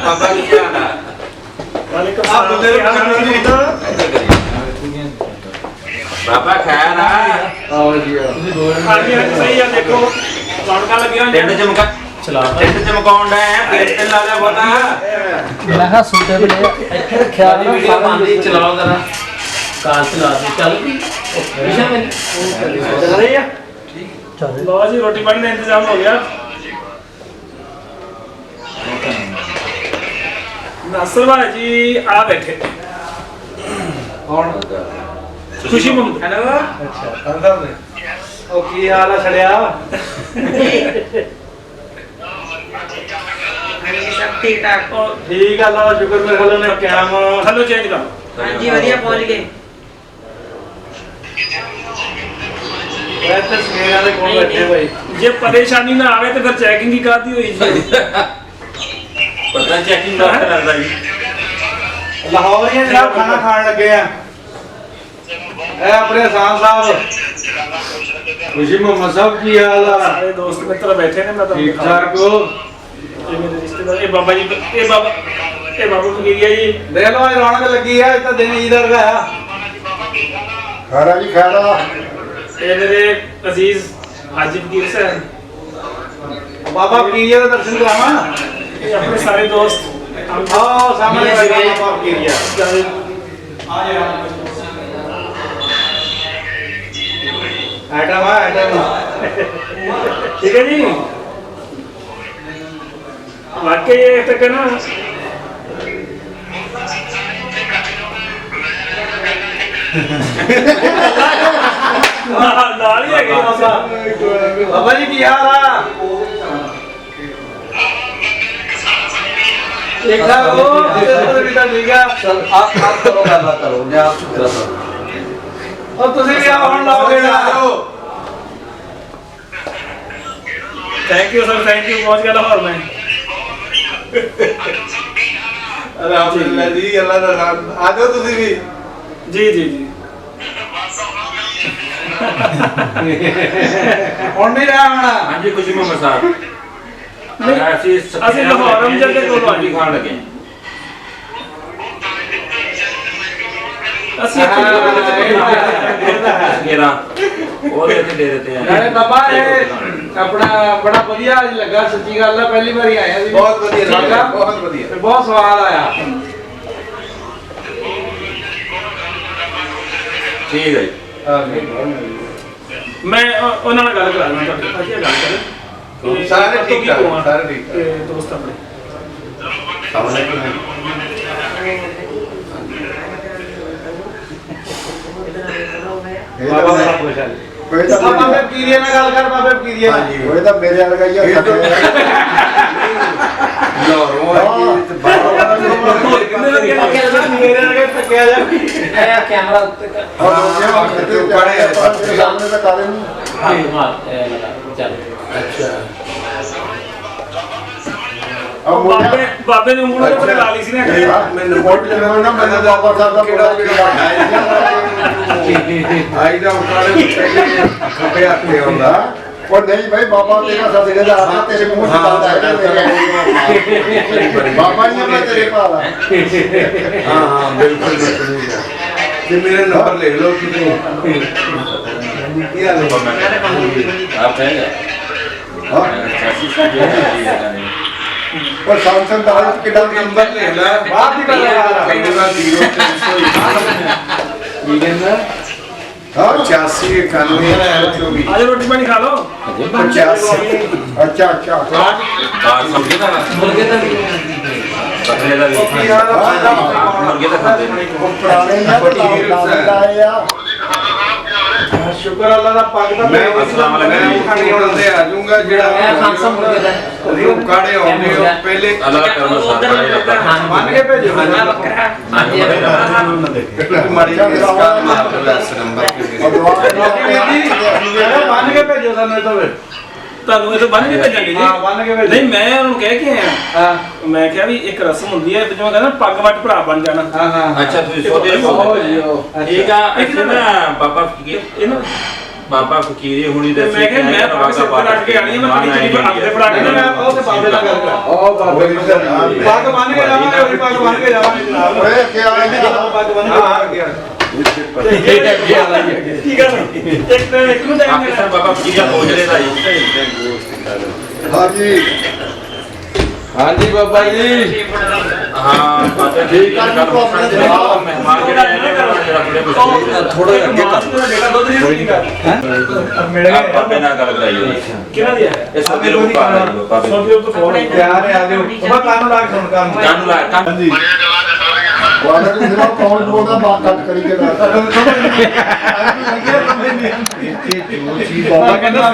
ਬਾਬਾ ਕੀ ਹਾਲ ਆ? ਵਾਲੇਕੁਮ ਆ ਬੰਦੇ ਨੂੰ ਬਾਬਾ ਖੈਰ ਆ? ਆਓ ਜੀ ਹਾਂਜੀ ਹਾਂਜੀ ਸਹੀ ਆ। ਦੇਖੋ ਰੌਣਕਾਂ ਲੱਗੀਆਂ ਹੋਈਆਂ ਟਿੰਡ ਚਮਕਾ ਟਿੰਡ ਚਮਕਾਉਣ ਦਾ ਹੈ, ਪੇਟ ਤੇ ਲਾ ਲਿਆ ਬੋਤਾ। ਮੈਂ ਕਿਹਾ ਸੂਟੇ ਬਲੇ ਇੱਥੇ ਰੱਖਿਆ ਨਾ ਵੀਡੀਓ ਪਾਉਂਦੀ ਚਲਾਓ ਜ਼ਰਾ ਕਾਰ ਚਲਾ ਦੇ ਚੱਲ ਪਿਛਾ ਮੈਂ ਚੱਲ ਰਹੀ ਆ। ਲਓ ਜੀ ਰੋਟੀ ਪਾਣੀ ਦਾ ਇੰਤਜ਼ਾਮ ਹੋ ਗਿਆ। ਨਾਸਰ ਭਾਈ ਜੀ ਆ ਬੈਠੇ। ਕੌਣ? ਖੁਸ਼ੀ ਮੁਹੰਮਦ। ਹੈਲੋ। ਅੱਛਾ ਕੰਦਰ ਨੇ। ਉਹ ਕੀ ਹਾਲ ਆ ਛੜਿਆ? सब ठीक ठाक। ਠੀਕ ਆ, ਲਾ ਸ਼ੁਕਰ ਮੇਰੇ ਕੋਲ ਨੇ ਕਿਆਮ। ਹਲੋ ਚੇਂਜ ਕਰ। हाँ जी वधिया पहुंच गए। ਇੱਥੇ ਸਵੇਰਾਂ ਦੇ ਕੋਲ ਬੈਠੇ ਭਾਈ। ਜੇ ਪਰੇਸ਼ਾਨੀ ਨਾ ਆਵੇ ਤੇ ਫਿਰ ਚੈਕਿੰਗ ਹੀ ਕਾਹਦੀ ਹੋਈ ਜੀ। ਪਤਾ ਚੈਕਿੰਗ ਦਾ ਕਰਦਾ ਜੀ। ਲਾਹੌਰੀਆਂ ਜਨਾਬ ਖਾਣਾ ਖਾਣ ਲੱਗੇ ਆ। ਇਹ ਆਪਣੇ ਆਸਾਨ ਸਾਹਿਬ ਖੁਸ਼ੀ ਮੁਹੰਮਦ ਸਾਹਿਬ ਕੀ ਹਾਲ ਆ? ਸਾਰੇ ਦੋਸਤ ਮਿੱਤਰ ਬੈਠੇ ਨੇ। ਮੈਂ ਠੀਕ ਠਾਕ ਹੋ? ਇਹ ਮੇਰੇ ਰਿਸ਼ਤੇਦਾਰ ਇਹ ਬਾਬਾ ਜੀ ਇਹ ਬਾਬਾ ਫਕੀਰੀਆ ਜੀ। ਦੇਖ ਲਓ ਇਹ ਰੌਣਕ ਲੱਗੀ ਆ। ਇਹ ਤਾਂ ਦਿਨ ਈਦ ਵਰਗਾ ਆ। ਖਾਰਾ ਜੀ ਖਾਰਾ। ਇਹ ਮੇਰੇ ਅਜ਼ੀਜ਼ ਹਾਜੀ ਫਕੀਰ ਸਾਹਿਬ। ਬਾਬਾ ਫਕੀਰੀਆ ਦੇ ਦਰਸ਼ਨ ਕਰਾਵਾਂ। ਇਹ ਆਪਣੇ ਸਾਰੇ ਦੋਸਤ ਆਓ ਸਾਹਮਣੇ ਬੈਠਾ ਬਾਬਾ ਫਕੀਰੀਆ। ਆਈਟਮ ਆ ਆਈਟਮ। ਠੀਕ ਹੈ ਜੀ। ਵਾਕਈ ਇਹ ਤੱਕ ਨਾ ਨਾਲ ਹੀ ਹੈਗੇ ਬਾਬਾ। ਬਾਬਾ ਜੀ ਕੀ ਹਾਲ ਆ? ਠੀਕ ਠਾਕ ਹੋ? ਤੁਸੀਂ ਤਾਂ ਠੀਕ ਆ? ਆਪ ਕਰੋ ਗੱਲਬਾਤ ਕਰੋ। ਮੈਂ ਆਪ ਸ਼ੁਕਰ ਸਰ। ਉਹ ਤੁਸੀਂ ਵੀ ਆਓ ਹੁਣ ਲਾਓਗੇ ਨਾ। Thank you sir thank you. ਪਹੁੰਚ ਗਿਆ ਲਾਹੌਰ ਮੈਂ। ਅਲਹਮਦੁਲਿਲਾ ਜੀ ਅੱਲਾ ਦਾ ਨਾਮ। ਆ ਜਾਓ ਤੁਸੀਂ ਵੀ। ਜੀ ਜੀ ਜੀ। ਹੁਣ ਨਹੀਂ ਰਿਹਾ ਹੁਣ। ਹਾਂਜੀ ਖੁਸ਼ੀ ਮੁਹੰਮਦ ਸਾਹਿਬ। ਅਸੀਂ ਲਾਹੌਰ ਅਮਜਦ ਦੇ ਕੋਲੋਂ ਆਏ। ਖਾਣ ਲੱਗੇ। ਅਸੀਂ ਮੇਰਾ ਉਹਦੇ ਤੇ ਦੇ ਦਿੱਤੇ ਆ। ਨਾਲੇ ਬਾਬਾ ਇਹ ਆਪਣਾ ਬੜਾ ਵਧੀਆ ਲੱਗਾ। ਸੱਚੀ ਗੱਲ ਆ, ਪਹਿਲੀ ਵਾਰੀ ਆਇਆ ਸੀ। ਬਹੁਤ ਵਧੀਆ ਲੱਗਾ। ਬਹੁਤ ਵਧੀਆ ਤੇ ਬਹੁਤ ਸਵਾਦ ਆਇਆ। ਠੀਕ ਹੈ ਜੀ। ਮੈਂ ਉਹਨਾਂ ਨਾਲ ਗੱਲ ਕਰਾ ਦਿੰਦਾ ਤੁਹਾਡੀ। ਅਸੀਂ ਗੱਲ ਕਰੇ ਸਾਰੇ ਠੀਕ ਆ, ਸਾਰੇ ਠੀਕ ਆ। ਦੋਸਤ ਆਪਣੇ ਬਾਬਾ ਬੜਾ ਖੁਸ਼ ਹੈ। ਕੋਈ ਤਾਂ ਬਾਬੇ ਫਕੀਰੀਆ ਨਾਲ ਗੱਲ ਕਰ। ਬਾਬੇ ਫਕੀਰੀਆ ਨਾਲ। ਕੋਈ ਤਾਂ ਮੇਰੇ ਵਰਗਾ ਹੀ ਆ ਸਾਡੇ। ਮੇਰੇ ਨਾਲ ਟੱਕਿਆ ਜਾ। ਇਹ ਕੈਮਰਾ ਉੱਤੇ ਕਰ। ਸਾਹਮਣੇ ਤਾਂ ਕਾਲੇ ਨੂੰ। ਹਾਂ ਮਾਰ ਇਹ ਲਗਾ ਚੱਲ। ਬਾਬੇ ਨੇ ਉਂਗਲ ਤੇ ਲਾ ਲਈ ਸੀ ਨਾ। ਮੈਨੂੰ ਵੋਟ ਲੈਣਾ ਨਾ ਮੈਨੂੰ ਬਾਬਾ ਸਾਹਿਬ ਦਾ ਕਿਹੜਾ ਆਈ ਦਾ ਉਤਾਰੇ ਖੱਬੇ ਹੱਥ ਤੇ ਆਉਂਦਾ। ਉਹ ਨਹੀਂ ਭਾਈ ਬਾਬਾ ਤੇਰਾ ਸਦਕੇ ਦਾ ਆ ਤੇਰੇ ਮੂੰਹ ਚ ਗੱਲ ਹੈ ਬਾਬਾ ਜੀ ਮੈਂ ਤੇਰੇ ਭਾਲਾ। ਹਾਂ ਬਿਲਕੁਲ ਬਿਲਕੁਲ। ਤੇ ਮੇਰੇ ਨੰਬਰ ਲਿਖ ਲਓ ਕਿਤੇ। ਕੀ ਹਾਲ ਹੈ ਬਾਬਾ? ਆਪ ਹੈ और सैमसंग का हाल कितना नंबर ले ला। बात ही कर रहा है। कई बार 0 300 ਕੀ ਕਹਿੰਦਾ? 85 91 ਆਜੋ ਰੋਟੀ ਪਾਣੀ ਖਾ ਲਓ 85 ਅੱਛਾ ਅੱਛਾ ਮੁਰਗੇ ਦਾ ਬੱਕਰੇ ਦਾ ਵੀ ਮੁਰਗੇ ਦਾ ਖਾਂਦੇ ਨੇ ਪੁਰਾਣੇ ਨਾ ਲਾਏ ਆ ਸ਼ੁਕਰ ਅੱਲਾ ਦਾ ਪੱਗ ਦਾ ਮੈਂ ਖਾਣੀ ਹੁਣ ਤੇ ਆ ਜਾਊਂਗਾ ਜਿਹੜਾ ਖਾਂਸਾ ਮੁਰਗੇ ਦਾ ਉਹ ਕਾੜੇ ਆਉਂਦੇ ਉਹ ਪਹਿਲੇ ਅੱਲਾ ਕਰੋ ਸਾਥ ਬੰਨ ਕੇ ਭੇਜੋ ਮਾੜੀ ਸਕਾਰ ਮਾਰ ਦੋ ਇਸ ਨੰਬਰ ਬੰਨ ਕੇ ਭੇਜੋ ਸਾਨੂੰ ਇਹ ਤਾਂ ਵੇ ਤੁਹਾਨੂੰ ਇਹ ਤੋਂ ਬੰਨ ਕੇ ਭੇਜਾਂਗੇ ਜੀ ਹਾਂ ਬੰਨ ਕੇ ਭੇਜੋ ਨਹੀਂ ਮੈਂ ਉਹਨੂੰ ਕਹਿ ਕੇ ਆਇਆ ਹਾਂ ਮੈਂ ਕਿਹਾ ਵੀ ਇੱਕ ਰਸਮ ਹੁੰਦੀ ਹੈ ਜਿਵੇਂ ਕਹਿੰਦਾ ਪੱਗ ਵੱਟ ਭਰਾ ਬਣ ਜਾਣਾ ਹਾਂ ਹਾਂ ਅੱਛਾ ਤੁਸੀਂ ਸੋਦੇ ਠੀਕ ਆ ਇੱਥੇ ਨਾ ਬਾਬਾ ਫਕੀਰ ਇਹਨੂੰ ਬਾਬਾ ਫਕੀਰੀ ਹੁਣੀ ਦੇ ਮੈਂ ਕਿਹਾ ਮੈਂ ਪੱਗ ਸਿਰ ਤੇ ਰੱਖ ਕੇ ਆਣੀ ਹੈ ਮੈਂ ਕਿਹਾ ਜੀ ਹੱਥ ਤੇ ਫੜਾ ਕੇ ਮੈਂ ਉਹ ਤੇ ਬਾਬੇ ਦਾ ਗੱਲ ਕਰ ਉਹ ਬਾਬੇ ਦੀ ਪੱਗ ਬੰਨ ਕੇ ਜਾਵਾਂਗੇ ਉਹਦੀ ਪੱਗ ਬੰਨ ਕੇ ਜਾਵਾਂਗੇ ਜਨਾਬ ਓਏ ਕੀ ਹਾਲ ਹੈ ਪੱਗ ਬੰਨ ਕੇ ਠੀਕ ਹੈ ਇੱਕ ਤਾਂ ਇੱਕ ਨੂੰ ਟਾਈਮ ਪਾਕਿਸਤਾਨ ਬਾਬਾ ਫਕੀਰੀ ਪਹੁੰਚਦੇ ਦਾ ਜੀ ਹਾਂਜੀ ਹਾਂਜੀ ਬਾਬਾ ਜੀ ਹਾਂ ਬਾਬਾ ਠੀਕ ਹੈ ਗੱਲ ਮਹਿਮਾਨ ਜਿਹੜੇ ਥੋੜਾ ਅੱਗੇ ਕਰ ਬੇਟਾ ਦੁੱਧ ਨਹੀਂ ਪੀਂਦਾ ਮਿਲ ਗਏ ਬਾਬੇ ਨਾਲ ਗੱਲ ਕਰਾਈ ਹੋਈ ਕਿਹਨਾਂ ਦੀ ਹੈ ਇਹ ਸੋਦੇ ਲੋਕ ਪਾ ਰਹੇ ਹੋ ਬਾਬੇ ਸੋਦੇ ਤੋਂ ਫੋਨ ਪਿਆਰ ਆ ਜਾਓ ਉਹ ਕਾਨੂੰ ਲਾ ਕੇ ਸੁਣ ਕਾਨੂੰ ਕਾਨੂੰ ਲਾ ਹਾਂਜੀ ਵਾਲਾ ਜੀ ਮੇਰਾ ਕੌਣ ਬੋਲਦਾ ਬਾਤ ਕੱਟ ਕਰੀ ਕੇ ਬਾਬਾ ਕਹਿੰਦਾ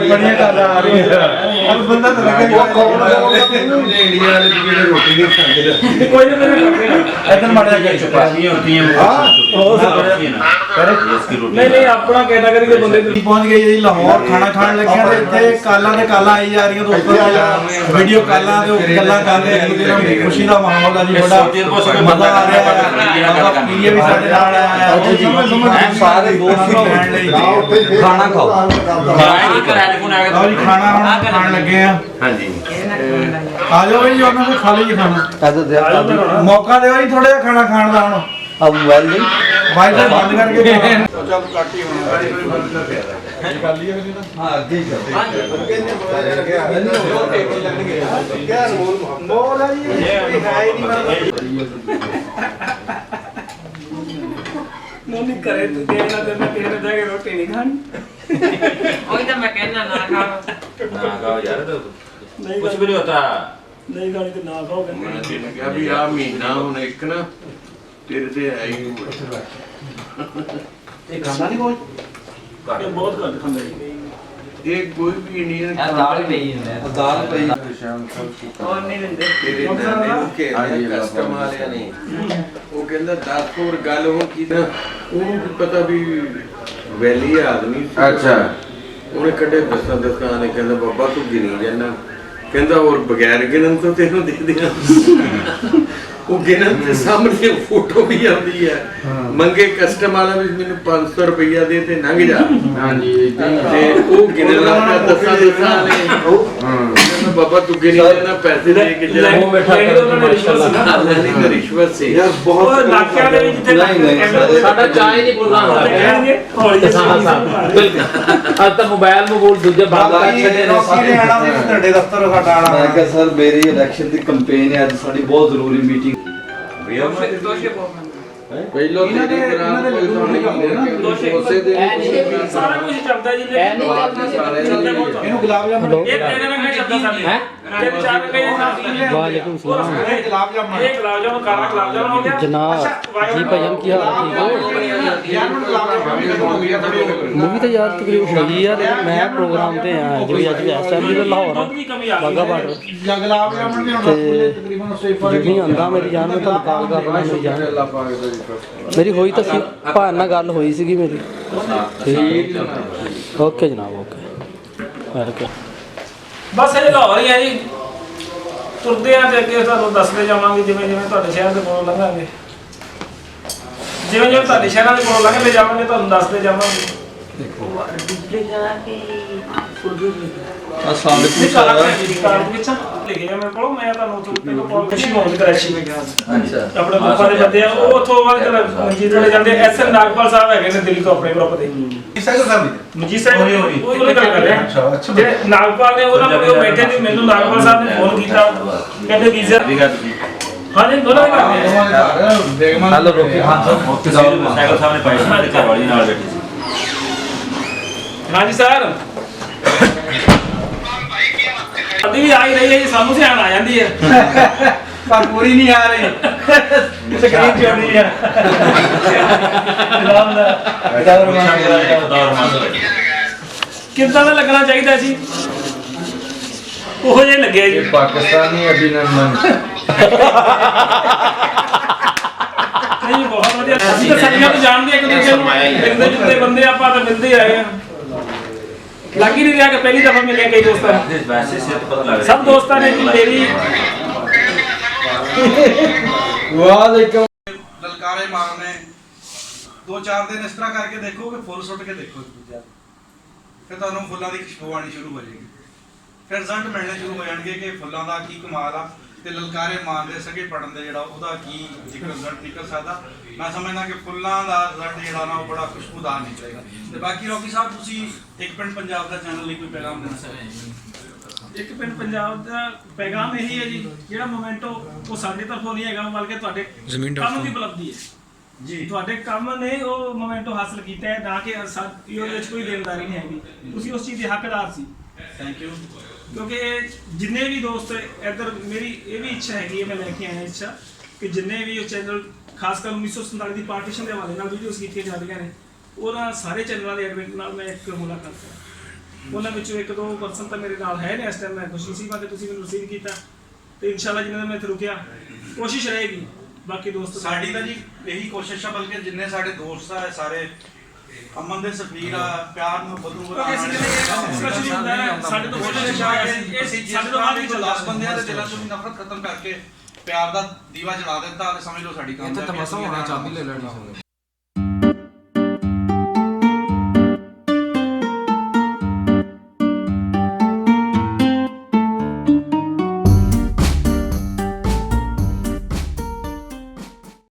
ਬੜੀਆਂ ਗੱਲ ਆ ਰਹੀ ਹੈ ਅਬ ਬੰਦਾ ਤਾਂ ਲੱਗੇਗਾ ਕੌਣ ਬੋਲਦਾ ਇੰਡੀਆ ਵਾਲੇ ਜਿਹੜੇ ਰੋਟੀ ਨਹੀਂ ਖਾਂਦੇ ਕੋਈ ਨਾ ਮੈਂ ਇਧਰ ਮੜ ਜਾ ਚੁੱਪਾ ਹੋਤੀ ਹੈ ਨਹੀਂ ਨਹੀਂ ਆਪਣਾ ਕੈਟਾਗਰੀ ਦੇ ਬੰਦੇ ਅਸੀਂ ਪਹੁੰਚ ਗਏ ਜੀ ਲਾਹੌਰ ਖਾਣਾ ਖਾਣ ਲੱਗਿਆ ਤੇ ਇੱਥੇ ਕਾਲਾਂ ਤੇ ਕਾਲਾਂ ਆਈ ਜਾ ਰਹੀਆਂ ਦੋਸਤੋ ਵੀਡੀਓ ਕਾਲਾਂ ਤੇ ਉਹ ਗੱਲਾਂ ਕਰਦੇ ਇੱਕ ਦੂਜੇ ਨਾਲ ਬੜੀ ਖੁਸ਼ੀ ਦਾ ਮਾਹੌਲ ਆ ਜੀ ਬੜਾ ਮਜ਼ਾ ਆ ਰਿਹਾ ਹੈ ਪੀਏ ਵੀ ਸਾਡੇ ਨਾਲ ਆਇਆ ਹੈ ਸਾਰੇ ਦੋਸਤ ਰਹਿਣ ਲਈ ਖਾਣਾ ਖਾਓ ਲਓ ਜੀ ਖਾਣਾ ਹੁਣ ਖਾਣ ਲੱਗੇ ਆ ਹਾਂਜੀ ਆ ਜਾਓ ਜੀ ਉਹਨਾਂ ਨੂੰ ਖਾ ਲਈਏ ਖਾਣਾ ਮੌਕਾ ਦਿਓ ਜੀ ਥੋੜਾ ਜਿਹਾ ਖਾਣਾ ਖਾਣ ਦਾ ਹੁਣ अब मोबाइल नहीं ਵਾਈਫਾਈ ਬੰਦ ਕਰਕੇ ਚੱਲ ਕੱਟ ਹੀ ਹੋਣਾ ਕਰ ਲਈਏ ਵੀ ਨਾ ਹਾਂ ਅੱਗੇ ਹੀ ਕਰਦੇ ਮੋਲ ਆ ਜੀ ਇਹ ਹੈ ਹੀ ਨਹੀਂ ਨਹੀਂ ਕਰੇ ਤੂੰ ਕਹਿਣਾ ਤੇ ਮੈਂ ਕਿਹਨੇ ਜਾ ਕੇ ਰੋਟੀ ਨਹੀਂ ਖਾਣੀ ਉਹੀ ਤਾਂ ਮੈਂ ਕਹਿਣਾ ਨਾ ਖਾਓ ਨਾ ਕਹੋ ਯਾਰ ਨਹੀਂ ਕੁਝ ਵੀ ਨਹੀਂ ਹੋਤਾ ਨਹੀਂ ਖਾਣੀ ਤੇ ਨਾ ਖਾਓ ਕਹਿੰਦੇ ਮੈਂ ਤੈਨੂੰ ਕਿਹਾ ਵੀ ਆ ਮਹੀਨਾ ਹੁਣ ਇੱਕ ਨਾ ਤੇਰੇ ਤੇ ਆਈ ਇਹ ਖਾਂਦਾ ਨਹੀਂ ਕੋਈ ਇਹ ਬਹੁਤ ਘੱਟ ਖਾਂਦਾ ਜੀ ਇਹ ਕੋਈ ਵੀ ਇੰਡੀਅਨ ਦਾਲ ਪਈ ਹੁੰਦਾ ਦਾਲ ਪਈ ਹੋਰ ਨਹੀਂ ਦਿੰਦੇ ਤੇਰੇ ਨਾਨੇ ਨੂੰ ਘੇਰਿਆ ਕਸਟਮ ਵਾਲਿਆਂ ਨੇ ਉਹ ਕਹਿੰਦਾ 10 ਹੋਰ ਗੱਲ ਹੋ ਕੀ ਨਾ ਉਹਨੂੰ ਕੀ ਪਤਾ ਵੀ ਵੈਲੀ ਆਦਮੀ ਸੀ ਅੱਛਾ ਉਹਨੇ ਕੱਢੇ ਦਸਾਂ ਨੇ ਕਹਿੰਦਾ ਬਾਬਾ ਤੂੰ ਗਿਣੀ ਜਾਣਾ ਕਹਿੰਦਾ ਹੋਰ ਬਗੈਰ ਗਿਣਨ ਤੋਂ ਤੈਨੂੰ ਦੇ ਦਿਆਂ ਉਹ ਗਿਣਨ ਦੇ ਸਾਹਮਣੇ ਫੋਟੋ ਵੀ ਆਉਂਦੀ ਹੈ ਮੰਗੇ ਕਸਟਮ ਵਾਲਾ ਵੀ ਮੈਨੂੰ 500 ਰੁਪਇਆ ਦੇ ਤੇ ਲੰਘ ਜਾ ਹਾਂਜੀ ਤੇ ਉਹ ਗਿਣਨ ਲੱਗਾ ਦਸਾਂ ਨੇ ਕਹਿੰਦਾ ਬਾਬਾ ਤੂੰ ਗਿਣੀ ਜਾਣਾ ਪੈਸੇ ਦੇ ਕੇ ਜਾ ਉਹ ਬੈਠਾ ਉਹਨਾਂ ਨੇ ਰਿਸ਼ਵਤ ਸੀ ਨਾ ਨਹੀਂ ਰਿਸ਼ਵਤ ਸੀ ਯਾਰ ਉਹ ਇਲਾਕਿਆਂ ਦੇ ਵਿੱਚ ਜਿੱਥੇ ਸਾਡਾ ਚਾਹ ਹੀ ਨਹੀਂ ਬੋਲਣਾ ਹੁੰਦਾ ਕਹਿਣਗੇ ਹੌਲੀ ਜਿਹੀ ਬਿਲਕੁਲ ਅੱਜ ਤਾਂ ਮੋਬਾਈਲ ਨੂੰ ਬੋਲ ਦੂਜੇ ਬੰਦ ਕਰ ਛੱਡੇ ਨੇ ਸਾਰੇ ਆਣਾ ਵੀ ਤੁਹਾਡੇ ਦਫ਼ਤਰ ਸਾਡਾ ਆਣਾ ਮੈਂ ਕਿਹਾ ਸਰ ਮੇਰੀ ਇਲੈਕਸ਼ਨ ਦੀ ਕੈਂਪੇਨ ਹੈ ਅੱਜ ਸਾਡੀ ਬਹੁਤ ਜ਼ਰੂਰੀ ਮੀਟਿੰਗ ਦੋਸ਼ੇ ਬਹੁਤ ਪਹਿਲਾਂ ਇਹਨਾਂ ਦੇ ਕੋਈ ਤਾਂ ਨਹੀਂ ਹੁੰਦੇ ਨਾ ਦੋਸ਼ੇ ਉਸੇ ਦੇ ਸਾਰਾ ਕੁਝ ਚੱਲਦਾ ਜੀ ਇਹਨੂੰ ਗੁਲਾਬ ਜਾਮੁਨ ਇਹ ਤੇਰੇ ਨਾਲ ਨਹੀਂ ਚੱਲਦਾ ਸਾਡੇ ਤੇ ਵਿਚਾਰ ਕੇ वालेकुम सलाम ਇਹ ਗੁਲਾਬ ਜਾਮੁਨ ਇਹ ਗੁਲਾਬ ਜਾਮੁਨ ਕਾਲਾ ਗੁਲਾਬ ਜਾਮੁਨ ਹੋ ਗਿਆ जनाब जी भजन की हाल ठीक हो ਜਾਮੁਨ ਗੁਲਾਬ ਜਾਮੁਨ मूवी तो यार तकरीबन हो गई यार मैं प्रोग्राम ते आया जो भी अज इस टाइम भी लाहौर ਦੁੱਧ ਦੀ ਕਮੀ ਆ ਗਈ बागा बार्डर ਜਾਂ ਗੁਲਾਬ ਜਾਮੁਨ ਵੀ ਹੁਣ ਰਸਗੁੱਲੇ ਤਕਰੀਬਨ ਉਸੇ ਪਰ जिन्नी आंदा मेरी जान में तो कॉल कर रहा मेरी जान ਅੱਲਾਹ ਪਾਕ ਦਾ ਜੀ मेरी होई तो सी भान नाल गल होई सी मेरी ठीक ओके जनाब ओके वेलकम ਬਸ ਇਹ ਲਾਹੌਰ ਹੀ ਆ ਜੀ ਤੁਰਦੇ ਆ ਤੇ ਅੱਗੇ ਤੁਹਾਨੂੰ ਦੱਸਦੇ ਜਾਵਾਂਗੇ ਜਿਵੇਂ ਜਿਵੇਂ ਤੁਹਾਡੇ ਸ਼ਹਿਰ ਦੇ ਕੋਲੋਂ ਲੰਘਾਂਗੇ ਜਿਵੇਂ ਜਿਵੇਂ ਤੁਹਾਡੇ ਸ਼ਹਿਰਾਂ ਦੇ ਕੋਲੋਂ ਲੰਘਦੇ ਜਾਵਾਂਗੇ ਤੁਹਾਨੂੰ ਦੱਸਦੇ ਜਾਵਾਂਗੇ ਲਿਖਿਆ ਮੇਰੇ ਕੋਲ ਮੈਂ ਤੁਹਾਨੂੰ ਉੱਥੋਂ ਪਹਿਲਾਂ ਕਾਲ ਕਰੀ ਮੋਹਨ ਕਰਾਚੀ ਮੈਂ ਗਿਆ ਅੱਛਾ ਆਪਣੇ ਪਾਪਾ ਦੇ ਬੰਦੇ ਆ ਉਹ ਉੱਥੋਂ ਬਾਅਦ ਚਲ ਮਨਜੀਤ ਵਾਲੇ ਜਾਂਦੇ ਐਸਐਨ ਨਾਗਪਾਲ ਸਾਹਿਬ ਹੈਗੇ ਨੇ ਦਿੱਲੀ ਤੋਂ ਆਪਣੇ ਗਰੁੱਪ ਦੇ ਸਾਈਕਲ ਸਾਹਿਬ ਮਨਜੀਤ ਸਾਹਿਬ ਉਹ ਗੱਲ ਕਰ ਰਹੇ ਆ ਜਿਹੜੇ ਨਾਗਪਾਲ ਨੇ ਉਹਨਾਂ ਨੂੰ ਬੈਠੇ ਨੇ ਮੈਨੂੰ ਨਾਗਪਾਲ ਸਾਹਿਬ ਨੇ ਫੋਨ ਕੀਤਾ ਕਹਿੰਦੇ ਵੀਜ਼ਾ ਹਾਂਜੀ ਦੋਨਾਂ ਦੇ ਕਰਦੇ ਆ। ਹੈਲੋ ਰੋਕੀ ਖਾਨ ਸਾਹਿਬ ਸਾਈਕਲ ਸਾਹਿਬ ਨੇ ਪਾਈ ਸੀ ਮੇਰੇ ਘਰ ਵਾਲੀ ਨਾਲ ਬੈਠੀ ਸੀ। ਹਾਂਜੀ ਸਰ ਅੱਧੀ ਵੀ ਆ ਹੀ ਰਹੀ ਹੈ ਜੀ, ਸਾਨੂੰ ਸਿਆਣ ਆ ਜਾਂਦੀ ਹੈ ਪਰ ਪੂਰੀ ਨਹੀਂ ਆ ਰਹੀ ਸਕਰੀਨ ਚੋੜੀ ਆ ਕਿੱਦਾਂ ਦਾ ਲੱਗਣਾ ਚਾਹੀਦਾ ਸੀ ਉਹੋ ਜਿਹੇ ਲੱਗਿਆ ਜੀ। ਪਾਕਿਸਤਾਨੀ ਅਭਿਨੰਦਨ ਨਹੀਂ ਬਹੁਤ ਵਧੀਆ। ਅਸੀਂ ਤਾਂ ਸਾਰੀਆਂ ਤੋਂ ਜਾਣਦੇ ਇੱਕ ਦੂਜੇ ਨੂੰ, ਮਿਲਦੇ ਜੁਲਦੇ ਬੰਦੇ ਆਪਾਂ ਤਾਂ ਮਿਲਦੇ ਆਏ ਆ। ਲੱਗ ਹੀ ਨਹੀਂ ਰਿਹਾ ਕਿ ਪਹਿਲੀ ਦਫਾ ਮਿਲੇ ਕਈ ਦੋਸਤਾਂ ਨੂੰ। ਵੈਸੇ ਸਿਹਤ ਪਤਾ ਲੱਗ ਸਭ ਦੋਸਤਾਂ ਨੇ ਕਿ ਮੇਰੀ ਵਾਲੇਕੁਮ ਲਲਕਾਰੇ ਮਾਰਨੇ 2-4 ਦਿਨ ਇਸ ਤਰ੍ਹਾਂ ਕਰਕੇ ਦੇਖੋ ਕਿ ਫੁੱਲ ਸੁੱਟ ਕੇ ਦੇਖੋ ਇੱਕ ਦੂਜੇ ਨੂੰ, ਫਿਰ ਤੁਹਾਨੂੰ ਫੁੱਲਾਂ ਦੀ ਖੁਸ਼ਬੂ ਆਣੀ ਸ਼ੁਰੂ ਹੋ ਜਾਏਗੀ, ਫਿਰ ਰਿਜ਼ਲਟ ਮਿਲਣੇ ਸ਼ੁਰੂ ਹੋ ਜਾਣਗੇ ਕਿ ਫੁੱਲਾਂ ਦਾ ਕੀ ਕਮਾਲ ਆ ਤੇ ਲਲਕਾਰੇ ਮਾਰਦੇ ਸਗੇ ਪੜਨ ਦੇ ਜਿਹੜਾ ਉਹਦਾ ਕੀ ਇੱਕ ਰਿਜ਼ਲਟ ਨਿਕਲ ਸਕਦਾ। ਮੈਂ ਸਮਝਦਾ ਕਿ ਫੁੱਲਾਂ ਦਾ ਰਿਜ਼ਲਟ ਜਿਹੜਾ ਨਾ ਉਹ ਬੜਾ ਖੁਸ਼ਬੂਦਾਰ ਨਿਕਲੇਗਾ। ਤੇ ਬਾਕੀ ਰੌਕੀ ਸਾਹਿਬ ਤੁਸੀਂ ਇੱਕ ਪਿੰਡ ਪੰਜਾਬ ਦਾ ਚੈਨਲ ਲਈ ਕੋਈ ਪੈਗਾਮ ਦੇਣਾ ਚਾਹੁੰਦੇ? ਇੱਕ ਪਿੰਡ ਪੰਜਾਬ ਦਾ ਪੈਗਾਮ ਇਹੀ ਹੈ ਜੀ, ਜਿਹੜਾ ਮੋਮੈਂਟੋ ਉਹ ਸਾਡੇ ਤਰਫੋਂ ਨਹੀਂ ਹੈਗਾ ਬਲਕਿ ਤੁਹਾਡੇ ਕੰਮ ਦੀ ਉਪਲਬਧੀ ਹੈ ਜੀ। ਤੁਹਾਡੇ ਕੰਮ ਨੇ ਉਹ ਮੋਮੈਂਟੋ ਹਾਸਲ ਕੀਤਾ ਹੈ, ਨਾ ਕਿ ਉਹਦੇ ਵਿੱਚ ਕੋਈ ਦੇਣਦਾਰੀ ਨਹੀਂ ਹੈਗੀ। ਤੁਸੀਂ ਉਸ ਚੀਜ਼ ਦੇ ਹੱਕਦਾਰ ਸੀ। Thank you. ਕਿਉਂਕਿ ਜਿੰਨੇ ਵੀ ਦੋਸਤ ਇੱਧਰ, ਮੇਰੀ ਇਹ ਵੀ ਇੱਛਾ ਹੈਗੀ ਹੈ, ਮੈਂ ਲੈ ਕੇ ਆਇਆ ਇੱਛਾ ਕਿ ਜਿੰਨੇ ਵੀ ਉਹ ਚੈਨਲ ਖਾਸ ਕਰ 1947 ਦੀ ਪਾਰਟੀਸ਼ਨ ਦੇ ਹਵਾਲੇ ਨਾਲ ਵੀਡੀਓਜ਼ ਕੀਤੀਆਂ ਜਾਂਦੀਆਂ ਨੇ, ਉਹਨਾਂ ਸਾਰੇ ਚੈਨਲਾਂ ਦੇ ਐਡਮਿਨ ਨਾਲ ਮੈਂ ਇੱਕ ਮੁਲਾਕਾਤ ਕਰਾਂ। ਉਹਨਾਂ ਵਿੱਚੋਂ 1-2 ਪਰਸਨ ਤਾਂ ਮੇਰੇ ਨਾਲ ਹੈ ਨੇ ਇਸ ਟਾਈਮ। ਮੈਂ ਖੁਸ਼ਨਸੀਬ ਹਾਂ ਕਿ ਤੁਸੀਂ ਮੈਨੂੰ ਰਿਸੀਵ ਕੀਤਾ ਤੇ ਇਨਸ਼ਾਅੱਲਾ ਜਿੰਨਾਂ ਮੈਂ ਇੱਥੇ ਰੁਕਿਆ ਕੋਸ਼ਿਸ਼ ਰਹੇਗੀ। ਬਾਕੀ ਦੋਸਤ ਸਾਡੀ ਤਾਂ ਜੀ ਇਹੀ ਕੋਸ਼ਿਸ਼ ਆ, ਬਲਕਿ ਜਿੰਨੇ ਸਾਡੇ ਦੋਸਤ ਆ ਸਾਰੇ ਅਮਨ ਦੇ ਸਫੀਰ ਆ, ਪਿਆਰ ਨੂੰ ਬਦੂ ਸਾਡੇ ਤੋਂ ਕੋਸ਼ਿਸ਼ ਆ ਕਿ ਸਾਡੇ ਤੋਂ ਬਾਅਦ ਵੀ 10 ਬੰਦਿਆਂ ਦੇ ਦਿਲਾਂ ਚੋਂ ਨਫ਼ਰਤ ਖਤਮ ਕਰਕੇ ਪਿਆਰ ਦਾ ਦੀਵਾ ਜਲਾ ਦਿੱਤਾ ਤੇ ਸਮਝ ਲਓ ਸਾਡੀ ਕਾਮਯਾਬੀ।